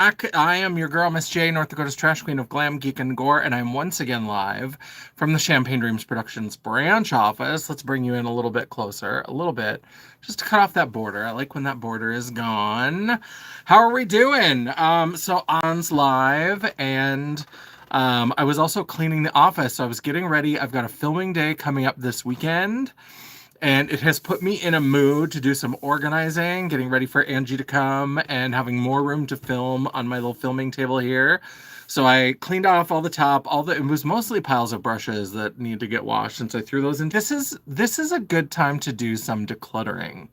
I am your girl, Miss J, North Dakota's trash queen of glam, geek, and gore, and I'm once again live from the Champagne Dreams Productions branch office. Let's bring you in a little bit closer, a little bit, just to cut off that border. I like when that border is gone. How are we doing? So On's live, and I was also cleaning the office, so I was getting ready. I've got a filming day coming up this weekend. And it has put me in a mood to do some organizing, getting ready for Angie to come and having more room to film on my little filming table here. So I cleaned off all the top, it was mostly piles of brushes that need to get washed since I threw those in. This is a good time to do some decluttering.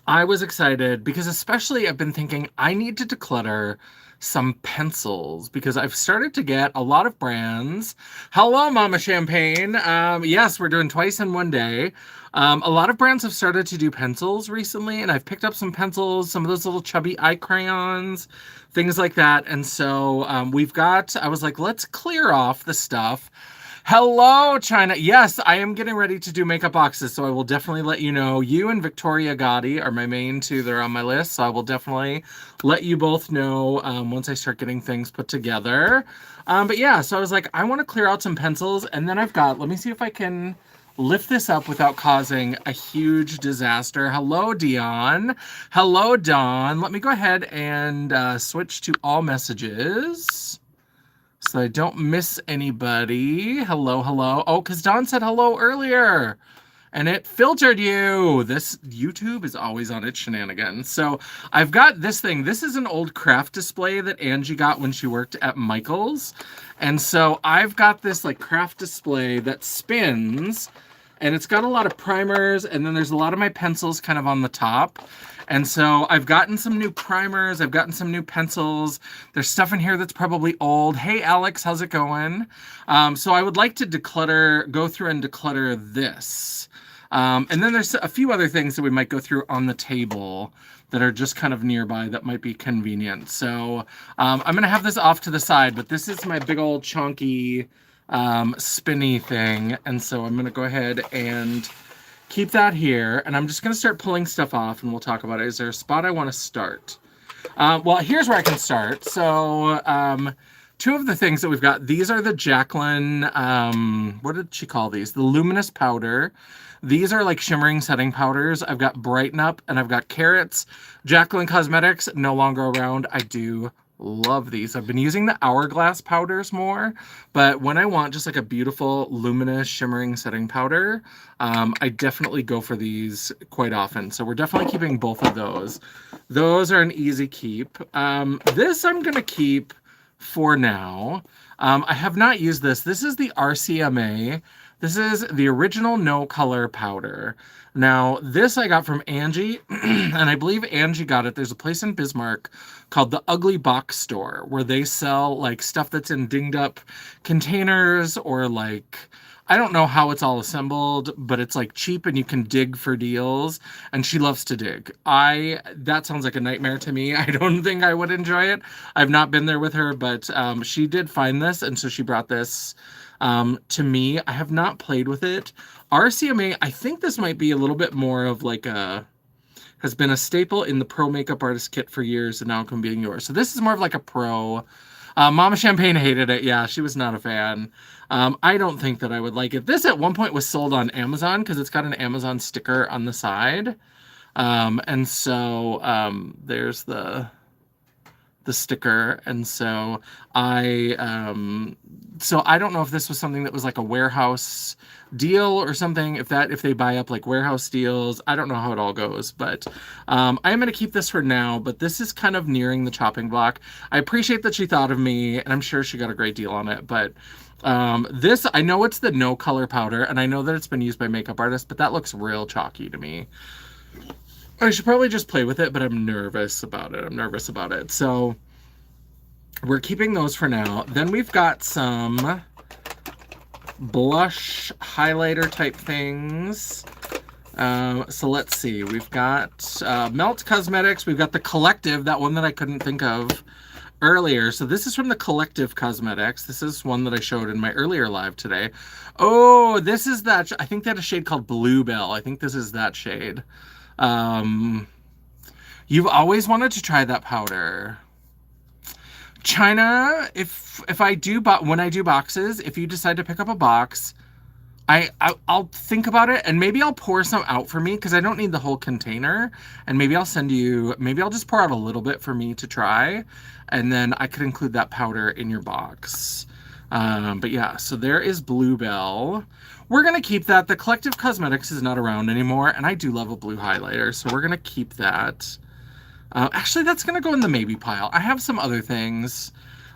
I was excited because especially I've been thinking I need to declutter some pencils because I've started to get a lot of brands. Hello, Mama Champagne. Yes, we're doing twice in one day. A lot of brands have started to do pencils recently, and I've picked up some pencils, some of those little chubby eye crayons, things like that. And so I was like, let's clear off the stuff. Hello, China. Yes, I am getting ready to do makeup boxes, so I will definitely let you know. You and Victoria Gotti are my main two. They're on my list, so I will definitely let you both know once I start getting things put together. But yeah, so I was like, I want to clear out some pencils, and then let me see if I can lift this up without causing a huge disaster. Hello, Dion. Hello, Dawn. Let me go ahead and switch to all messages so I don't miss anybody. Hello, hello. Oh, because Dawn said hello earlier, and it filtered you. This YouTube is always on its shenanigans. So I've got this thing. This is an old craft display that Angie got when she worked at Michael's. And so I've got this like craft display that spins, and it's got a lot of primers, and then there's a lot of my pencils kind of on the top. And so I've gotten some new primers. I've gotten some new pencils. There's stuff in here that's probably old. Hey, Alex, how's it going? So I would like to go through and declutter this. And then there's a few other things that we might go through on the table that are just kind of nearby that might be convenient. So I'm going to have this off to the side, but this is my big old chunky spinny thing. And so I'm going to go ahead and keep that here, and I'm just going to start pulling stuff off, and we'll talk about it. Is there a spot I want to start? Well, here's where I can start. So two of the things that we've got, these are the Jacqueline, what did she call these? The Luminous Powder. These are like shimmering setting powders. I've got Brighten Up, and I've got Carrots. Jacqueline Cosmetics, no longer around. I do love these. I've been using the Hourglass powders more, but when I want just like a beautiful luminous shimmering setting powder, I definitely go for these quite often. So we're definitely keeping both of those. Those are an easy keep. This I'm gonna keep for now. I have not used this. This is the RCMA. This is the original no color powder. Now, this I got from Angie, and I believe Angie got it. There's a place in Bismarck called the Ugly Box Store where they sell like stuff that's in dinged up containers, or like, I don't know how it's all assembled, but it's like cheap and you can dig for deals. And she loves to dig. That sounds like a nightmare to me. I don't think I would enjoy it. I've not been there with her, but she did find this, and so she brought this to me. I have not played with it. RCMA, I think this might be a little bit more of like has been a staple in the pro makeup artist kit for years, and now it can be in yours. So this is more of like a pro. Mama Champagne hated it. Yeah, she was not a fan. I don't think that I would like it. This at one point was sold on Amazon because it's got an Amazon sticker on the side. And so there's the sticker, and so I don't know if this was something that was like a warehouse deal or something. If they buy up like warehouse deals, I don't know how it all goes, but I am going to keep this for now. But this is kind of nearing the chopping block. I appreciate that she thought of me, and I'm sure she got a great deal on it. But this, I know it's the no color powder, and I know that it's been used by makeup artists, but that looks real chalky to me. I should probably just play with it, but I'm nervous about it. So we're keeping those for now. Then we've got some blush highlighter type things. So let's see. We've got Melt Cosmetics. We've got the Collective, that one that I couldn't think of earlier. So this is from the Collective Cosmetics. This is one that I showed in my earlier live today. Oh, this is that. I think they had a shade called Bluebell. I think this is that shade. You've always wanted to try that powder. China, if I do, when I do boxes, if you decide to pick up a box, I'll think about it, and maybe I'll pour some out for me because I don't need the whole container, and maybe I'll just pour out a little bit for me to try, and then I could include that powder in your box. But yeah, so there is Bluebell. We're gonna keep that. The Collective Cosmetics is not around anymore, and I do love a blue highlighter, so we're gonna keep that. Actually, that's gonna go in the maybe pile. I have some other things.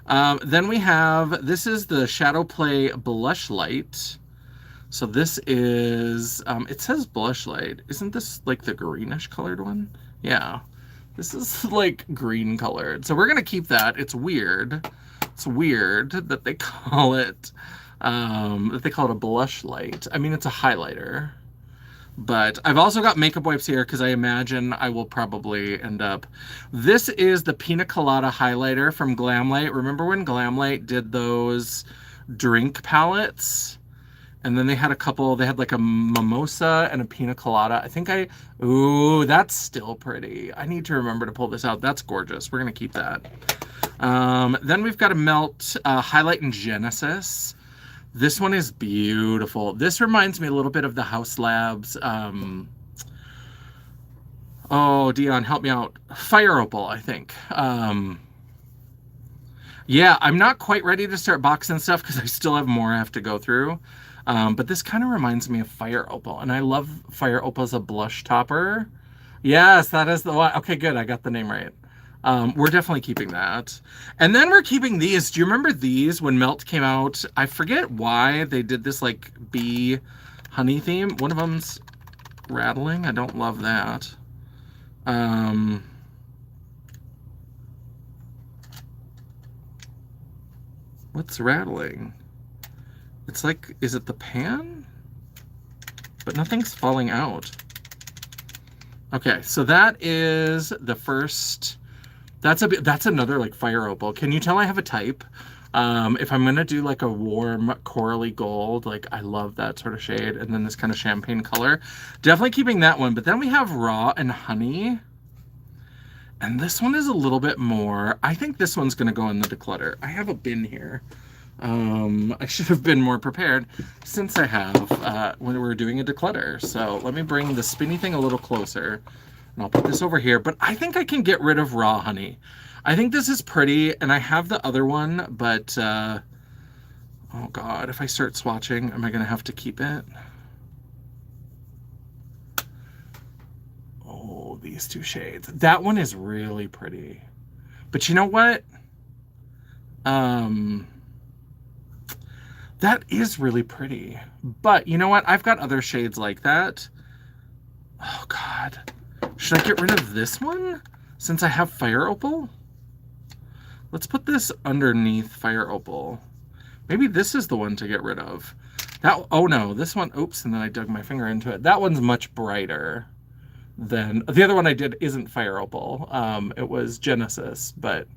Then we have, this is the Shadow Play Blush Light. So this is, it says blush light. Isn't this like the greenish colored one? Yeah, this is like green colored. So we're gonna keep that. It's weird. It's weird that they call it, a blush light. I mean, it's a highlighter. But I've also got makeup wipes here because I imagine I will probably end up. This is the Pina Colada highlighter from Glamlight. Remember when Glamlight did those drink palettes? And then they had they had like a mimosa and a pina colada. Ooh, that's still pretty. I need to remember to pull this out. That's gorgeous. We're gonna keep that. Then we've got a Melt Highlight in Genesis. This one is beautiful. This reminds me a little bit of the House Labs. Oh, Dion, help me out. Fire Opal, I think. Yeah, I'm not quite ready to start boxing stuff because I still have more I have to go through. But this kind of reminds me of Fire Opal, and I love Fire Opal as a blush topper. Yes, that is the one. Okay, good. I got the name right. We're definitely keeping that. And then we're keeping these. Do you remember these when Melt came out? I forget why they did this like bee honey theme. One of them's rattling. I don't love that. What's rattling? It's like, is it the pan? But nothing's falling out. Okay, so that is the first. That's another like Fire Opal. Can you tell I have a type? If I'm gonna do like a warm corally gold, like I love that sort of shade, and then this kind of champagne color, definitely keeping that one. But then we have Raw and Honey, and this one is a little bit more. I think this one's gonna go in the declutter. I have a bin here. I should have been more prepared since I have when we're doing a declutter. So let me bring the spinny thing a little closer, and I'll put this over here. But I think I can get rid of Raw Honey. I think this is pretty, and I have the other one, but oh God, if I start swatching, am I gonna have to keep it? Oh, these two shades. That one is really pretty. But you know what? That is really pretty. But you know what? I've got other shades like that. Oh God. Should I get rid of this one since I have Fire Opal? Let's put this underneath Fire Opal. Maybe this is the one to get rid of. Oh no, this one, oops, and then I dug my finger into it. That one's much brighter than, the other one I did isn't Fire Opal. It was Genesis, but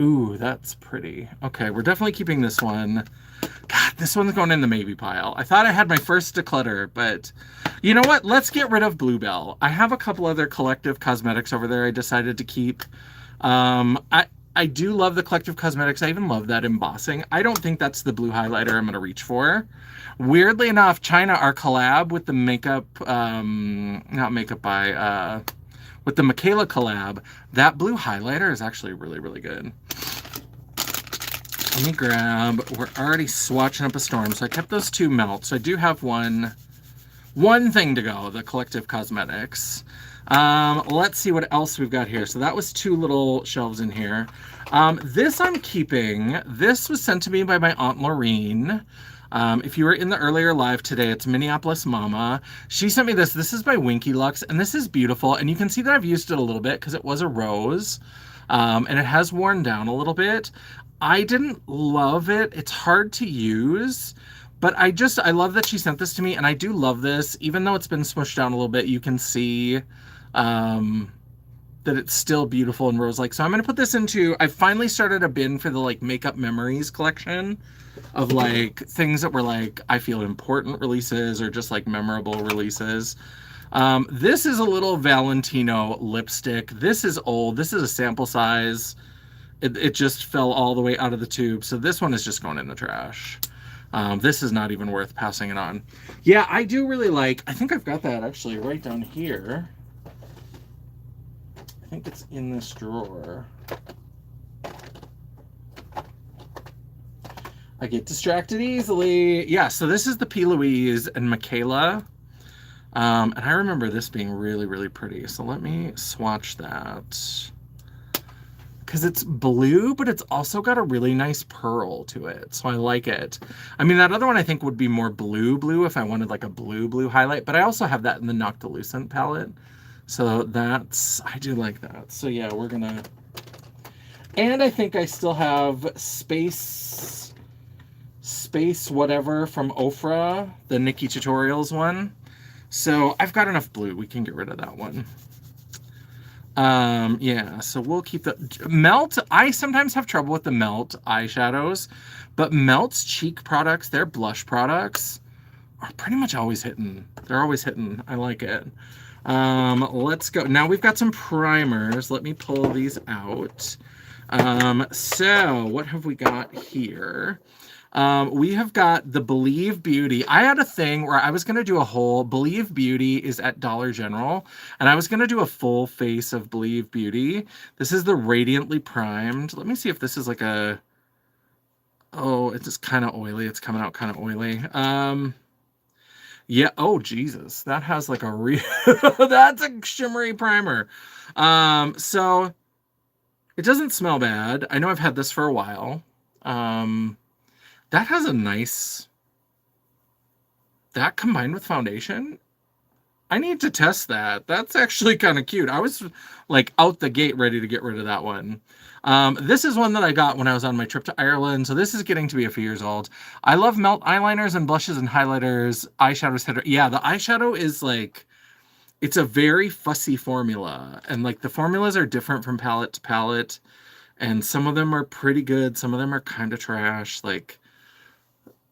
ooh, that's pretty. Okay, we're definitely keeping this one. God, this one's going in the maybe pile. I thought I had my first declutter, but you know what? Let's get rid of Bluebell. I have a couple other Collective Cosmetics over there I decided to keep. I do love the Collective Cosmetics. I even love that embossing. I don't think that's the blue highlighter I'm going to reach for. Weirdly enough, China, our collab with the makeup, not makeup by, with the Michaela collab, that blue highlighter is actually really, really good. Let me grab, we're already swatching up a storm, so I kept those two melts. So I do have one thing to go, the Collective Cosmetics. Let's see what else we've got here. So that was two little shelves in here. This I'm keeping. This was sent to me by my Aunt Laureen. If you were in the earlier live today, it's Minneapolis Mama. She sent me this. This is by Winky Lux, and this is beautiful. And you can see that I've used it a little bit because it was a rose, and it has worn down a little bit. I didn't love it. It's hard to use, but I love that she sent this to me, and I do love this. Even though it's been smushed down a little bit, you can see that it's still beautiful and rose-like. So I'm going to put this into, I finally started a bin for the like Makeup Memories collection of like things that were like, I feel important releases or just like memorable releases. This is a little Valentino lipstick. This is old. This is a sample size. It just fell all the way out of the tube. So this one is just going in the trash. This is not even worth passing it on. Yeah, I do really like, I think I've got that actually right down here. I think it's in this drawer. I get distracted easily. Yeah, so this is the P. Louise and Michaela. And I remember this being really, really pretty. So let me swatch that. Because it's blue, but it's also got a really nice pearl to it. So I like it. I mean, that other one I think would be more blue if I wanted like a blue highlight. But I also have that in the Noctilucent palette. So that's, I do like that. So yeah, we're gonna, and I think I still have Space whatever from Ofra, the Nikki Tutorials one. So I've got enough blue. We can get rid of that one. Yeah, so we'll keep the Melt. I sometimes have trouble with the Melt eyeshadows, but Melt's cheek products, their blush products, are pretty much always hitting. They're always hitting. I like it. Let's go. Now we've got some primers. Let me pull these out. So what have we got here? We have got the Believe Beauty. I had a thing where I was going to do a whole Believe Beauty is at Dollar General, and I was going to do a full face of Believe Beauty. This is the Radiantly Primed. Let me see if this is like a, oh, it's just kind of oily. It's coming out kind of oily. Yeah, oh Jesus, that has like a real, that's a shimmery primer. So it doesn't smell bad. I know I've had this for a while. That has a nice, that combined with foundation, I need to test that. That's actually kind of cute. I was like out the gate ready to get rid of that one. This is one that I got when I was on my trip to Ireland. So this is getting to be a few years old. I love Melt eyeliners and blushes and highlighters. Eyeshadows. Yeah, the eyeshadow is like, it's a very fussy formula. And like the formulas are different from palette to palette. And some of them are pretty good. Some of them are kind of trash. Like,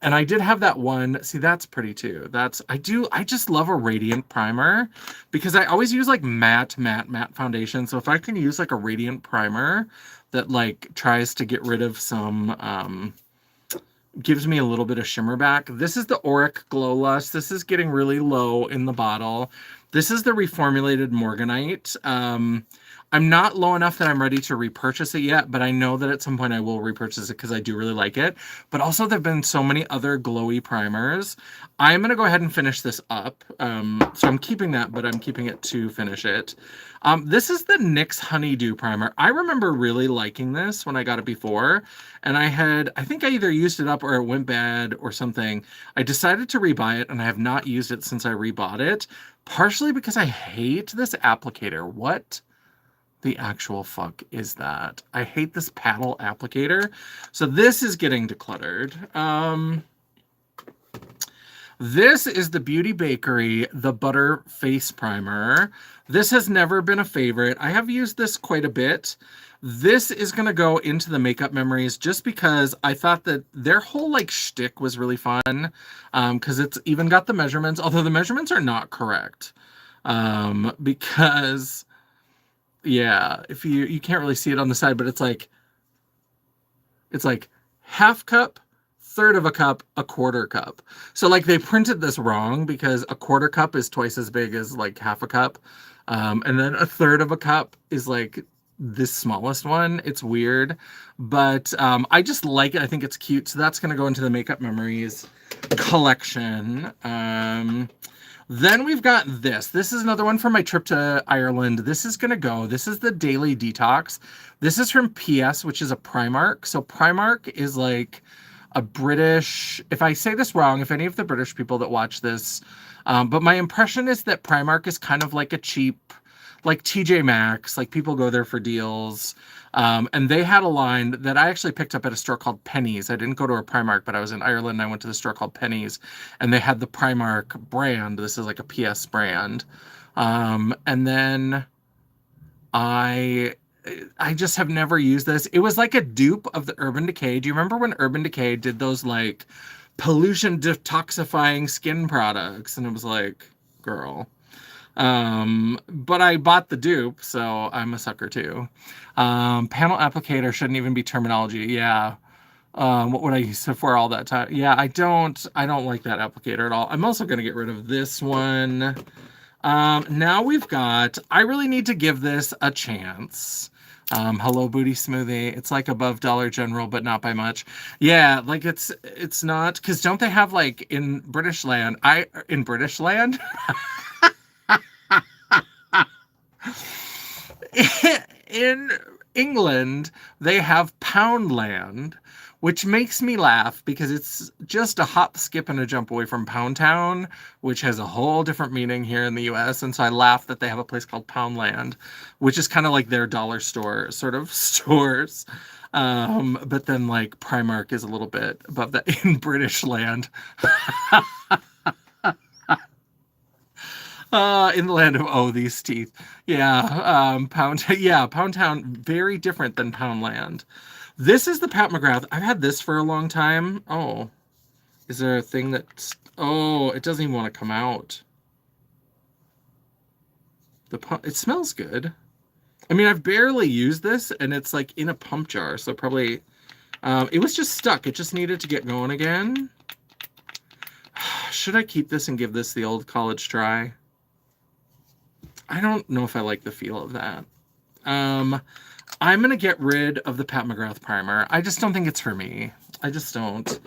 and I did have that one. See, that's pretty too. I just love a radiant primer because I always use like matte foundation. So if I can use like a radiant primer that like tries to get rid of some, gives me a little bit of shimmer back. This is the Auric Glow Lust. This is getting really low in the bottle. This is the reformulated Morganite. I'm not low enough that I'm ready to repurchase it yet, but I know that at some point I will repurchase it because I do really like it. But also there have been so many other glowy primers. I'm going to go ahead and finish this up. So I'm keeping that, but I'm keeping it to finish it. This is the NYX Honeydew Primer. I remember really liking this when I got it before. And I think I either used it up or it went bad or something. I decided to rebuy it and I have not used it since I rebought it. Partially because I hate this applicator. What the actual fuck is that? I hate this paddle applicator. So this is getting decluttered. This is the Beauty Bakery, the Butter Face Primer. This has never been a favorite. I have used this quite a bit. This is going to go into the Makeup Memories just because I thought that their whole like shtick was really fun. Because it's even got the measurements, although the measurements are not correct. Because yeah, if you can't really see it on the side, but it's like half cup, third of a cup, a quarter cup. So like they printed this wrong because a quarter cup is twice as big as like half a cup. And then a third of a cup is like this smallest one. It's weird, but I just like it. I think it's cute. So that's going to go into the Makeup Memories collection. Then we've got this. This is another one from my trip to Ireland. This is going to go. This is the Daily Detox. This is from PS, which is a Primark. So Primark is like a British, if I say this wrong, if any of the British people that watch this, but my impression is that Primark is kind of like a cheap, like TJ Maxx, like people go there for deals. And they had a line that I actually picked up at a store called Pennies. I didn't go to a Primark, but I was in Ireland and I went to the store called Pennies and they had the Primark brand. This is like a PS brand. And then I just have never used this. It was like a dupe of the Urban Decay. Do you remember when Urban Decay did those like pollution detoxifying skin products? And it was like, girl. But I bought the dupe, so I'm a sucker too. Panel applicator shouldn't even be terminology. Yeah. What would I use it for all that time? Yeah, I don't like that applicator at all. I'm also going to get rid of this one. Now we've got, I really need to give this a chance. Hello Booty Smoothie. It's like above Dollar General, but not by much. Yeah, like it's not, because don't they have like in British land, in British land? In England, they have Poundland, which makes me laugh because it's just a hop, skip, and a jump away from Pound Town, which has a whole different meaning here in the US. And so I laugh that they have a place called Poundland, which is kind of like their dollar store sort of stores. But then like Primark is a little bit above that in British land. In the land of these teeth. Yeah, Pound Town, very different than Poundland. This is the Pat McGrath. I've had this for a long time. Oh, is there a thing that's... Oh, it doesn't even want to come out. It smells good. I mean, I've barely used this, and it's like in a pump jar, so probably... it was just stuck. It just needed to get going again. Should I keep this and give this the old college try? I don't know if I like the feel of that. I'm going to get rid of the Pat McGrath primer. I just don't think it's for me. I just don't.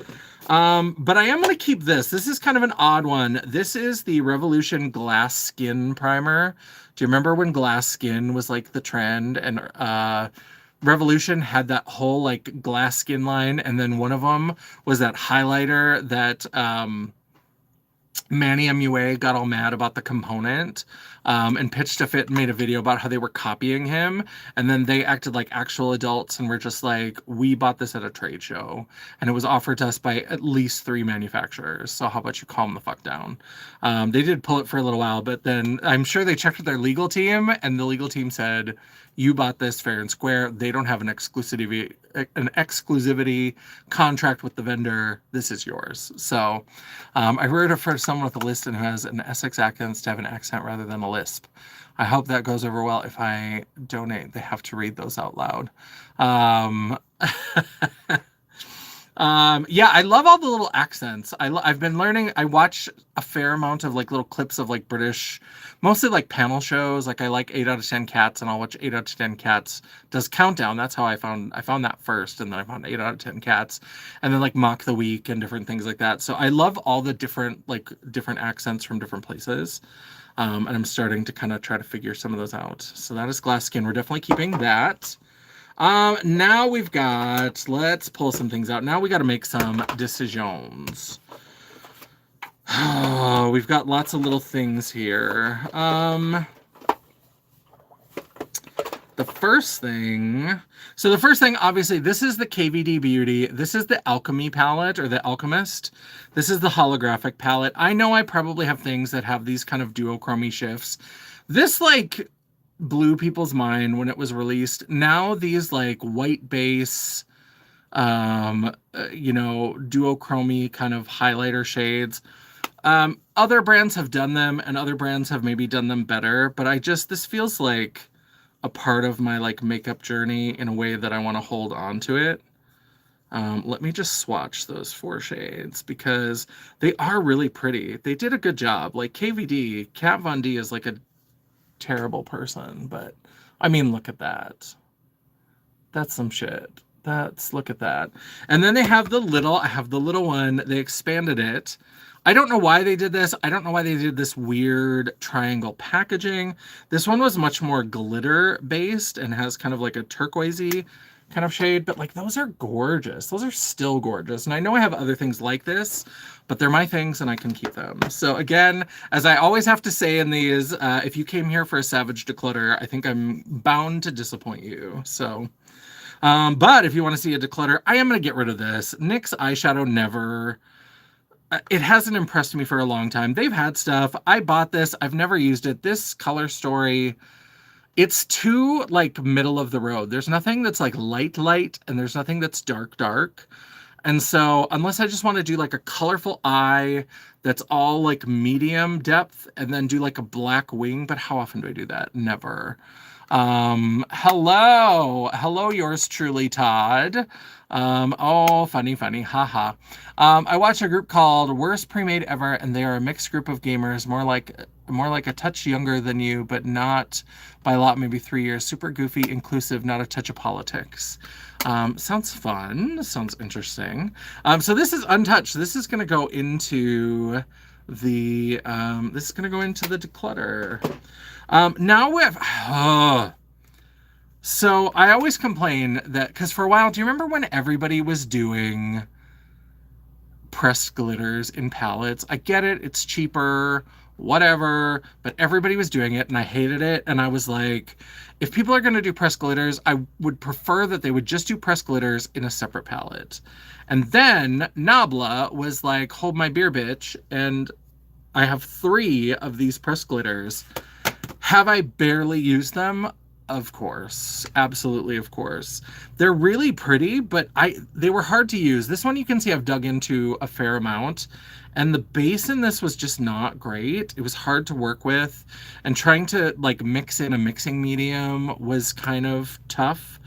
But I am going to keep this. This is kind of an odd one. This is the Revolution Glass Skin Primer. Do you remember when glass skin was like the trend? And Revolution had that whole like glass skin line. And then one of them was that highlighter that... Manny MUA got all mad about the component and pitched a fit and made a video about how they were copying him. And then they acted like actual adults and were just like, we bought this at a trade show. And it was offered to us by at least 3 manufacturers. So how about you calm the fuck down? They did pull it for a little while, but then I'm sure they checked with their legal team and the legal team said, you bought this fair and square. They don't have an exclusivity contract with the vendor. This is yours. So I wrote it for someone with a list and who has an Essex accent to have an accent rather than a lisp. I hope that goes over well. If I donate, they have to read those out loud. Yeah, I love all the little accents. I've been learning. I watch a fair amount of like little clips of like British, mostly like panel shows. Like I like 8 out of 10 Cats, and I'll watch 8 out of 10 Cats does countdown. That's how I found that first, and then I found 8 out of 10 Cats, and then like Mock the Week and different things like that. So I love all the different accents from different places. And I'm starting to kind of try to figure some of those out. So that is Glass Skin. We're definitely keeping that. Now we've got, let's pull some things out. Now we got to make some decisions. Oh, we've got lots of little things here. The first thing, obviously, this is the KVD Beauty. This is the Alchemy palette, or the Alchemist. This is the holographic palette. I know I probably have things that have these kind of duochrome shifts. This, like, blew people's mind when it was released. Now these, like, white base, duochrome kind of highlighter shades. Other brands have done them, and other brands have maybe done them better, but this feels like a part of my like makeup journey in a way that I want to hold on to it. Let me just swatch those 4 shades because they are really pretty. They did a good job. Like KVD, Kat Von D is like a terrible person, but I mean, look at that. That's some shit. Look at that. And then I have the little one. They expanded it. I don't know why they did this. I don't know why they did this weird triangle packaging. This one was much more glitter based and has kind of like a turquoisey kind of shade, but like those are gorgeous. Those are still gorgeous. And I know I have other things like this, but they're my things and I can keep them. So again, as I always have to say in these, if you came here for a Savage Declutter, I think I'm bound to disappoint you. So, but if you want to see a declutter, I am going to get rid of this. NYX eyeshadow never... It hasn't impressed me for a long time. They've had stuff. I bought this. I've never used it. This Color Story, it's too like middle of the road. There's nothing that's like light, and there's nothing that's dark. And so unless I just want to do like a colorful eye that's all like medium depth and then do like a black wing, but how often do I do that? Never. Hello, yours truly, Todd. Oh, funny, haha. I watch a group called Worst Pre-Made Ever, and they are a mixed group of gamers, more like a touch younger than you, but not by a lot, maybe 3 years. Super goofy, inclusive, not a touch of politics. Sounds fun. Sounds interesting. So this is untouched. This is going to go into the declutter. Now with so I always complain that because for a while, do you remember when everybody was doing pressed glitters in palettes? I get it, it's cheaper, whatever, but everybody was doing it and I hated it. And I was like, if people are going to do pressed glitters, I would prefer that they would just do pressed glitters in a separate palette. And then Nabla was like, hold my beer, bitch. And I have 3 of these pressed glitters. Have I barely used them? Of course. Absolutely, of course. They're really pretty, but they were hard to use. This one you can see I've dug into a fair amount, and the base in this was just not great. It was hard to work with, and trying to like mix in a mixing medium was kind of tough.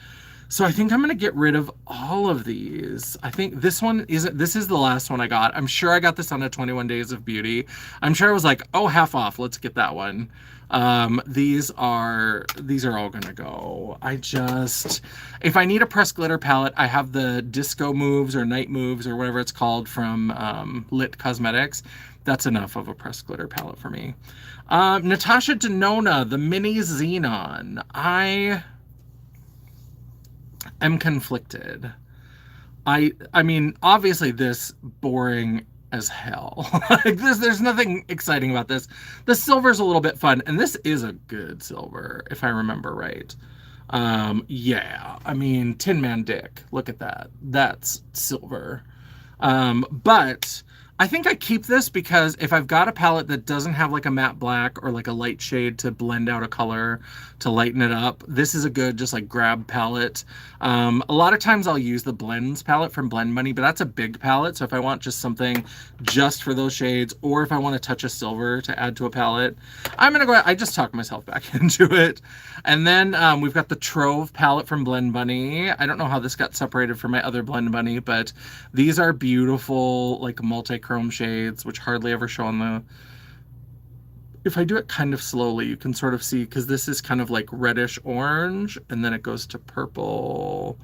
So I think I'm going to get rid of all of these. I think this is the last one I got. I'm sure I got this on a 21 Days of Beauty. I'm sure I was like, oh, half off. Let's get that one. These are all going to go. If I need a pressed glitter palette, I have the Disco Moves or Night Moves or whatever it's called from Lit Cosmetics. That's enough of a pressed glitter palette for me. Natasha Denona, the Mini Xenon. I am conflicted. I mean, obviously this boring as hell. Like there's nothing exciting about this. The silver's a little bit fun, and this is a good silver, if I remember right. Yeah, I mean, Tin Man Dick, look at that. That's silver. But I think I keep this because if I've got a palette that doesn't have like a matte black or like a light shade to blend out a color to lighten it up, this is a good just like grab palette. A lot of times I'll use the blends palette from Blend Money, but that's a big palette. So if I want just something just for those shades, or if I want to touch a silver to add to a palette, I'm going to go, I just talked myself back into it. And then we've got the Trove palette from Blend Bunny. I don't know how this got separated from my other Blend Bunny, but these are beautiful, like multi-chrome shades, which hardly ever show on the... If I do it kind of slowly, you can sort of see, because this is kind of like reddish orange, and then it goes to purple,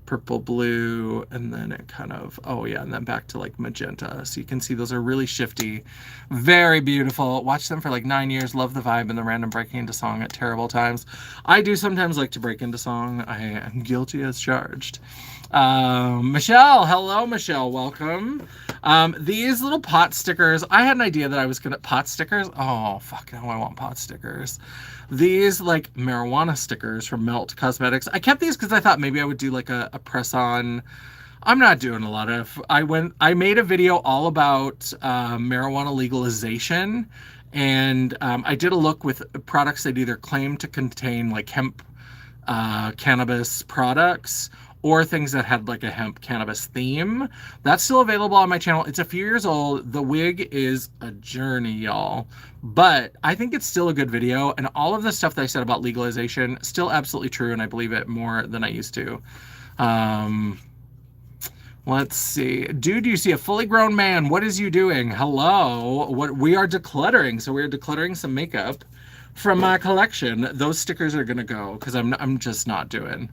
purple blue, and then it kind of, oh yeah, and then back to like magenta. So you can see those are really shifty, very beautiful. Watch them for like 9 years, love the vibe and the random breaking into song at terrible times. I do sometimes like to break into song. I am guilty as charged. Michelle, hello Michelle, welcome. These little pot stickers, I had an idea that I was gonna, pot stickers? Oh, fuck, now I want pot stickers. These like marijuana stickers from Melt Cosmetics. I kept these because I thought maybe I would do like a press on. I'm not doing a lot of, I made a video all about marijuana legalization, and I did a look with products that either claim to contain like hemp cannabis products or things that had like a hemp cannabis theme. That's still available on my channel. It's a few years old. The wig is a journey, y'all. But I think it's still a good video, and all of the stuff that I said about legalization, still absolutely true, and I believe it more than I used to. Let's see. Dude, you see a fully grown man. What is you doing? Hello. We are decluttering. So we're decluttering some makeup from my collection. Those stickers are gonna go because I'm just not doing.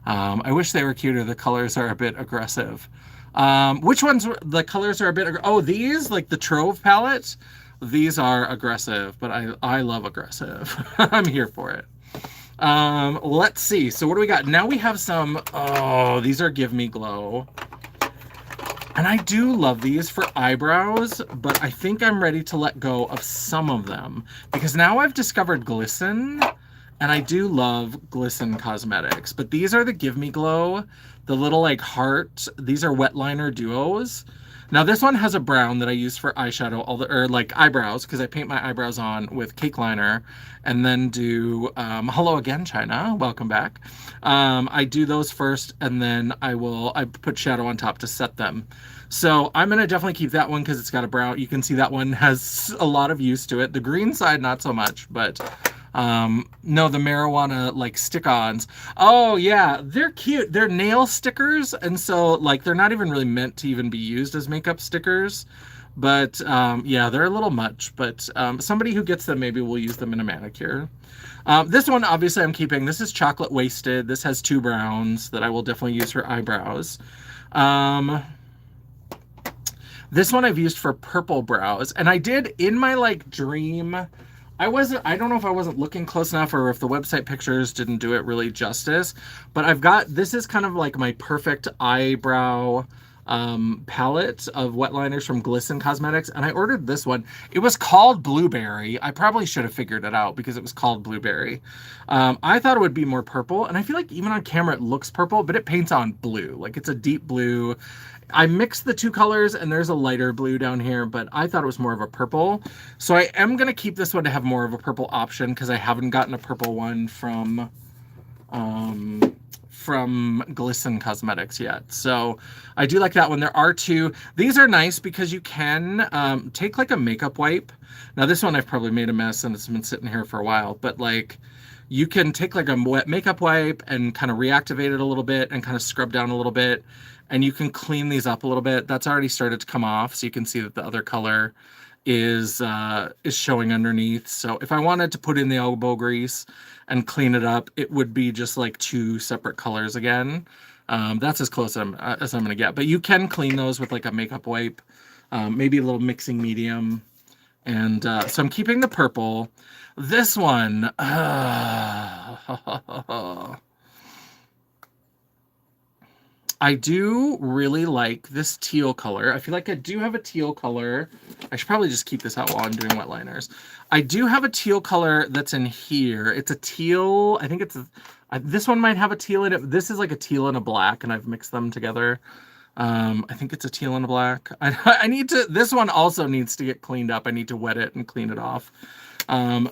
I wish they were cuter. The colors are a bit aggressive. Which ones? The colors are a bit. Oh, these, like the Trove palette. These are aggressive, but I love aggressive. I'm here for it. Let's see. So what do we got? Now we have some. Oh, these are Give Me Glow. And I do love these for eyebrows, but I think I'm ready to let go of some of them because now I've discovered Glisten. And I do love Glisten Cosmetics, but these are the Give Me Glow, the little like heart. These are wet liner duos. Now this one has a brown that I use for eyeshadow, or like eyebrows, because I paint my eyebrows on with cake liner, and then do hello again, China, welcome back. I do those first, and then I put shadow on top to set them. So I'm gonna definitely keep that one because it's got a brown. You can see that one has a lot of use to it. The green side not so much, but no, the marijuana like stick-ons. Oh yeah, they're cute. They're nail stickers, and so like they're not even really meant to even be used as makeup stickers. But yeah, they're a little much, but somebody who gets them maybe will use them in a manicure. This one obviously I'm keeping. This is chocolate wasted. This has 2 browns that I will definitely use for eyebrows. This one I've used for purple brows, and I did in my like dream. I don't know if I wasn't looking close enough or if the website pictures didn't do it really justice, but this is kind of like my perfect eyebrow palette of wet liners from Glisten Cosmetics, and I ordered this one. It was called Blueberry. I probably should have figured it out because it was called Blueberry. I thought it would be more purple, and I feel like even on camera it looks purple, but it paints on blue. Like it's a deep blue. I mixed the 2 colors, and there's a lighter blue down here, but I thought it was more of a purple. So I am going to keep this one to have more of a purple option because I haven't gotten a purple one from Glisten Cosmetics yet. So I do like that one. There are 2. These are nice because you can take like a makeup wipe. Now this one I've probably made a mess and it's been sitting here for a while, but like you can take like a wet makeup wipe and kind of reactivate it a little bit and kind of scrub down a little bit, and you can clean these up a little bit. That's already started to come off, so you can see that the other color is showing underneath. So if I wanted to put in the elbow grease and clean it up, it would be just like 2 separate colors again. That's as close as I'm gonna get. But you can clean those with like a makeup wipe, maybe a little mixing medium. And so I'm keeping the purple. This one, I do really like this teal color. I feel like I do have a teal color. I should probably just keep this out while I'm doing wet liners. I do have a teal color that's in here. It's a teal. I think this one might have a teal in it. This is like a teal and a black, and I've mixed them together. I think it's a teal and a black. This one also needs to get cleaned up. I need to wet it and clean it off.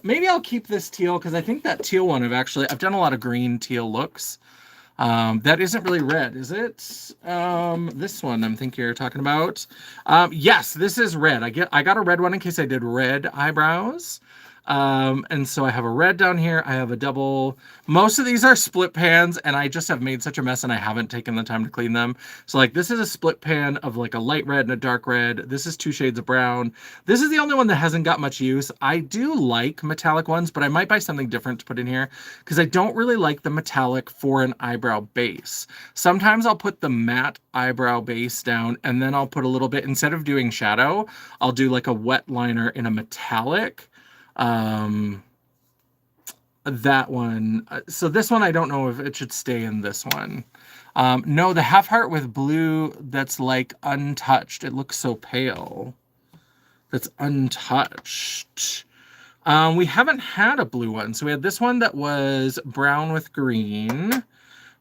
Maybe I'll keep this teal because I think that teal one I've done a lot of green teal looks. That isn't really red, is it? This one I'm thinking you're talking about. Yes, this is red. I got a red one in case I did red eyebrows. And so I have a red down here. I have a double. Most of these are split pans, and I just have made such a mess and I haven't taken the time to clean them. So like this is a split pan of like a light red and a dark red. This is 2 shades of brown. This is the only one that hasn't got much use. I do like metallic ones, but I might buy something different to put in here because I don't really like the metallic for an eyebrow base. Sometimes I'll put the matte eyebrow base down, and then I'll put a little bit, instead of doing shadow, I'll do like a wet liner in a metallic. That one. So this one, I don't know if it should stay in this one. No, the half heart with blue that's like untouched. It looks so pale. That's untouched. We haven't had a blue one. So we had this one that was brown with green.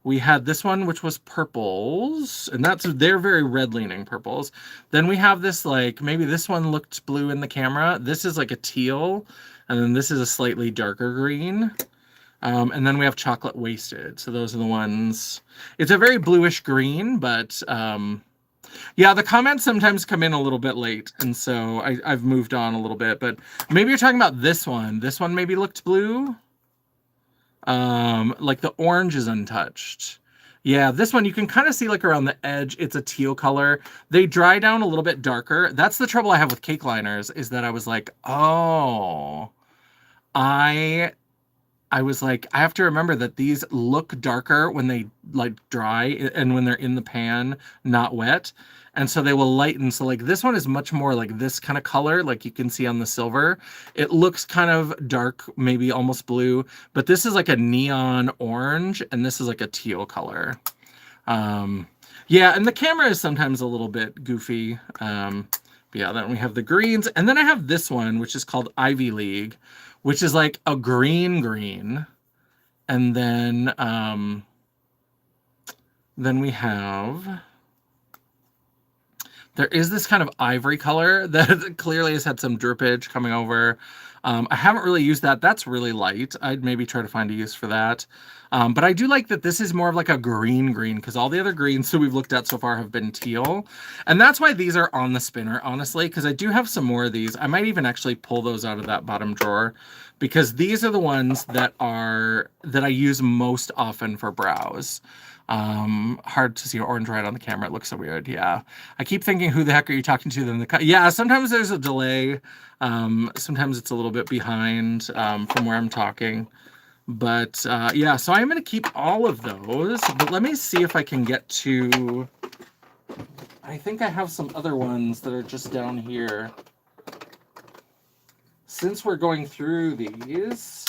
We had this one, which was purples, and they're very red leaning purples. Then we have this, like, maybe this one looked blue in the camera. This is like a teal, and then this is a slightly darker green. And then we have chocolate wasted. So those are the ones. It's a very bluish green, but yeah, the comments sometimes come in a little bit late, and so I've moved on a little bit. But maybe you're talking about this one. This one maybe looked blue. Like the orange is untouched. Yeah, this one you can kind of see like around the edge, it's a teal color. They dry down a little bit darker. That's the trouble I have with cake liners, is that I was like, oh, I was like, I have to remember that these look darker when they like dry and when they're in the pan, not wet. And so they will lighten. So like this one is much more like this kind of color, like you can see on the silver. It looks kind of dark, maybe almost blue, but this is like a neon orange and this is like a teal color. Yeah, and the camera is sometimes a little bit goofy. But yeah, then we have the greens. And then I have this one, which is called Ivy League, which is like a green. And then we have There is this kind of ivory color that clearly has had some drippage coming over. I haven't really used that. That's really light. I'd maybe try to find a use for that. But I do like that this is more of like a green because all the other greens that we've looked at so far have been teal. And that's why these are on the spinner, honestly, because I do have some more of these. I might even actually pull those out of that bottom drawer because these are the ones that I use most often for brows. Hard to see orange right on the camera. It looks so weird. Yeah. I keep thinking, who the heck are you talking to? Then yeah, sometimes there's a delay. Sometimes it's a little bit behind from where I'm talking. But yeah, so I'm going to keep all of those. But let me see if I can get to... I think I have some other ones that are just down here. Since we're going through these...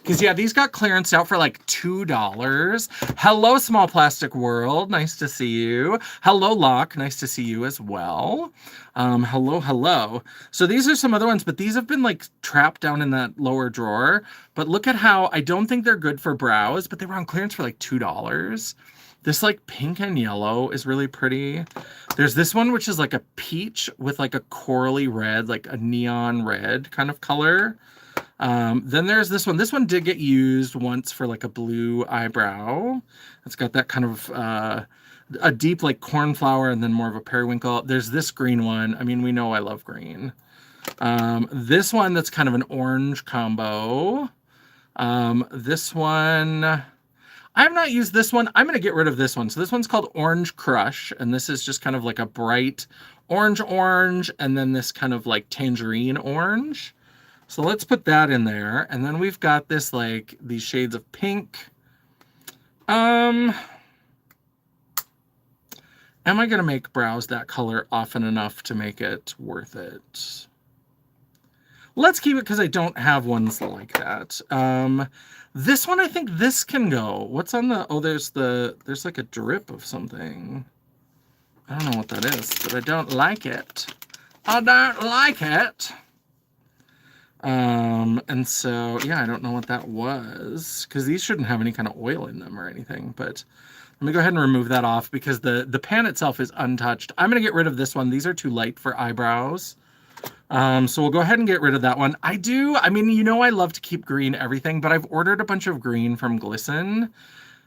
Because, yeah, these got clearance out for like $2. Hello, Small Plastic World. Nice to see you. Hello, Locke. Nice to see you as well. Hello. So these are some other ones, but these have been like trapped down in that lower drawer. But look at how I don't think they're good for brows, but they were on clearance for like $2. This like pink and yellow is really pretty. There's this one, which is like a peach with like a corally red, like a neon red kind of color. Then there's this one. This one did get used once for like a blue eyebrow. It's got that kind of a deep like cornflower and then more of a periwinkle. There's this green one. I mean, we know I love green. This one that's kind of an orange combo. This one, I have not used this one. I'm going to get rid of this one. So this one's called Orange Crush. And this is just kind of like a bright orange. And then this kind of like tangerine orange. So let's put that in there. And then we've got this, like, these shades of pink. Am I going to make brows that color often enough to make it worth it? Let's keep it because I don't have ones like that. This one, I think this can go. What's on the... Oh, there's like a drip of something. I don't know what that is, but I don't like it. I don't like it. And so, yeah, I don't know what that was, because these shouldn't have any kind of oil in them or anything, but let me go ahead and remove that off because the pan itself is untouched. I'm going to get rid of this one. These are too light for eyebrows. So we'll go ahead and get rid of that one. I mean, you know, I love to keep green everything, but I've ordered a bunch of green from Glisten.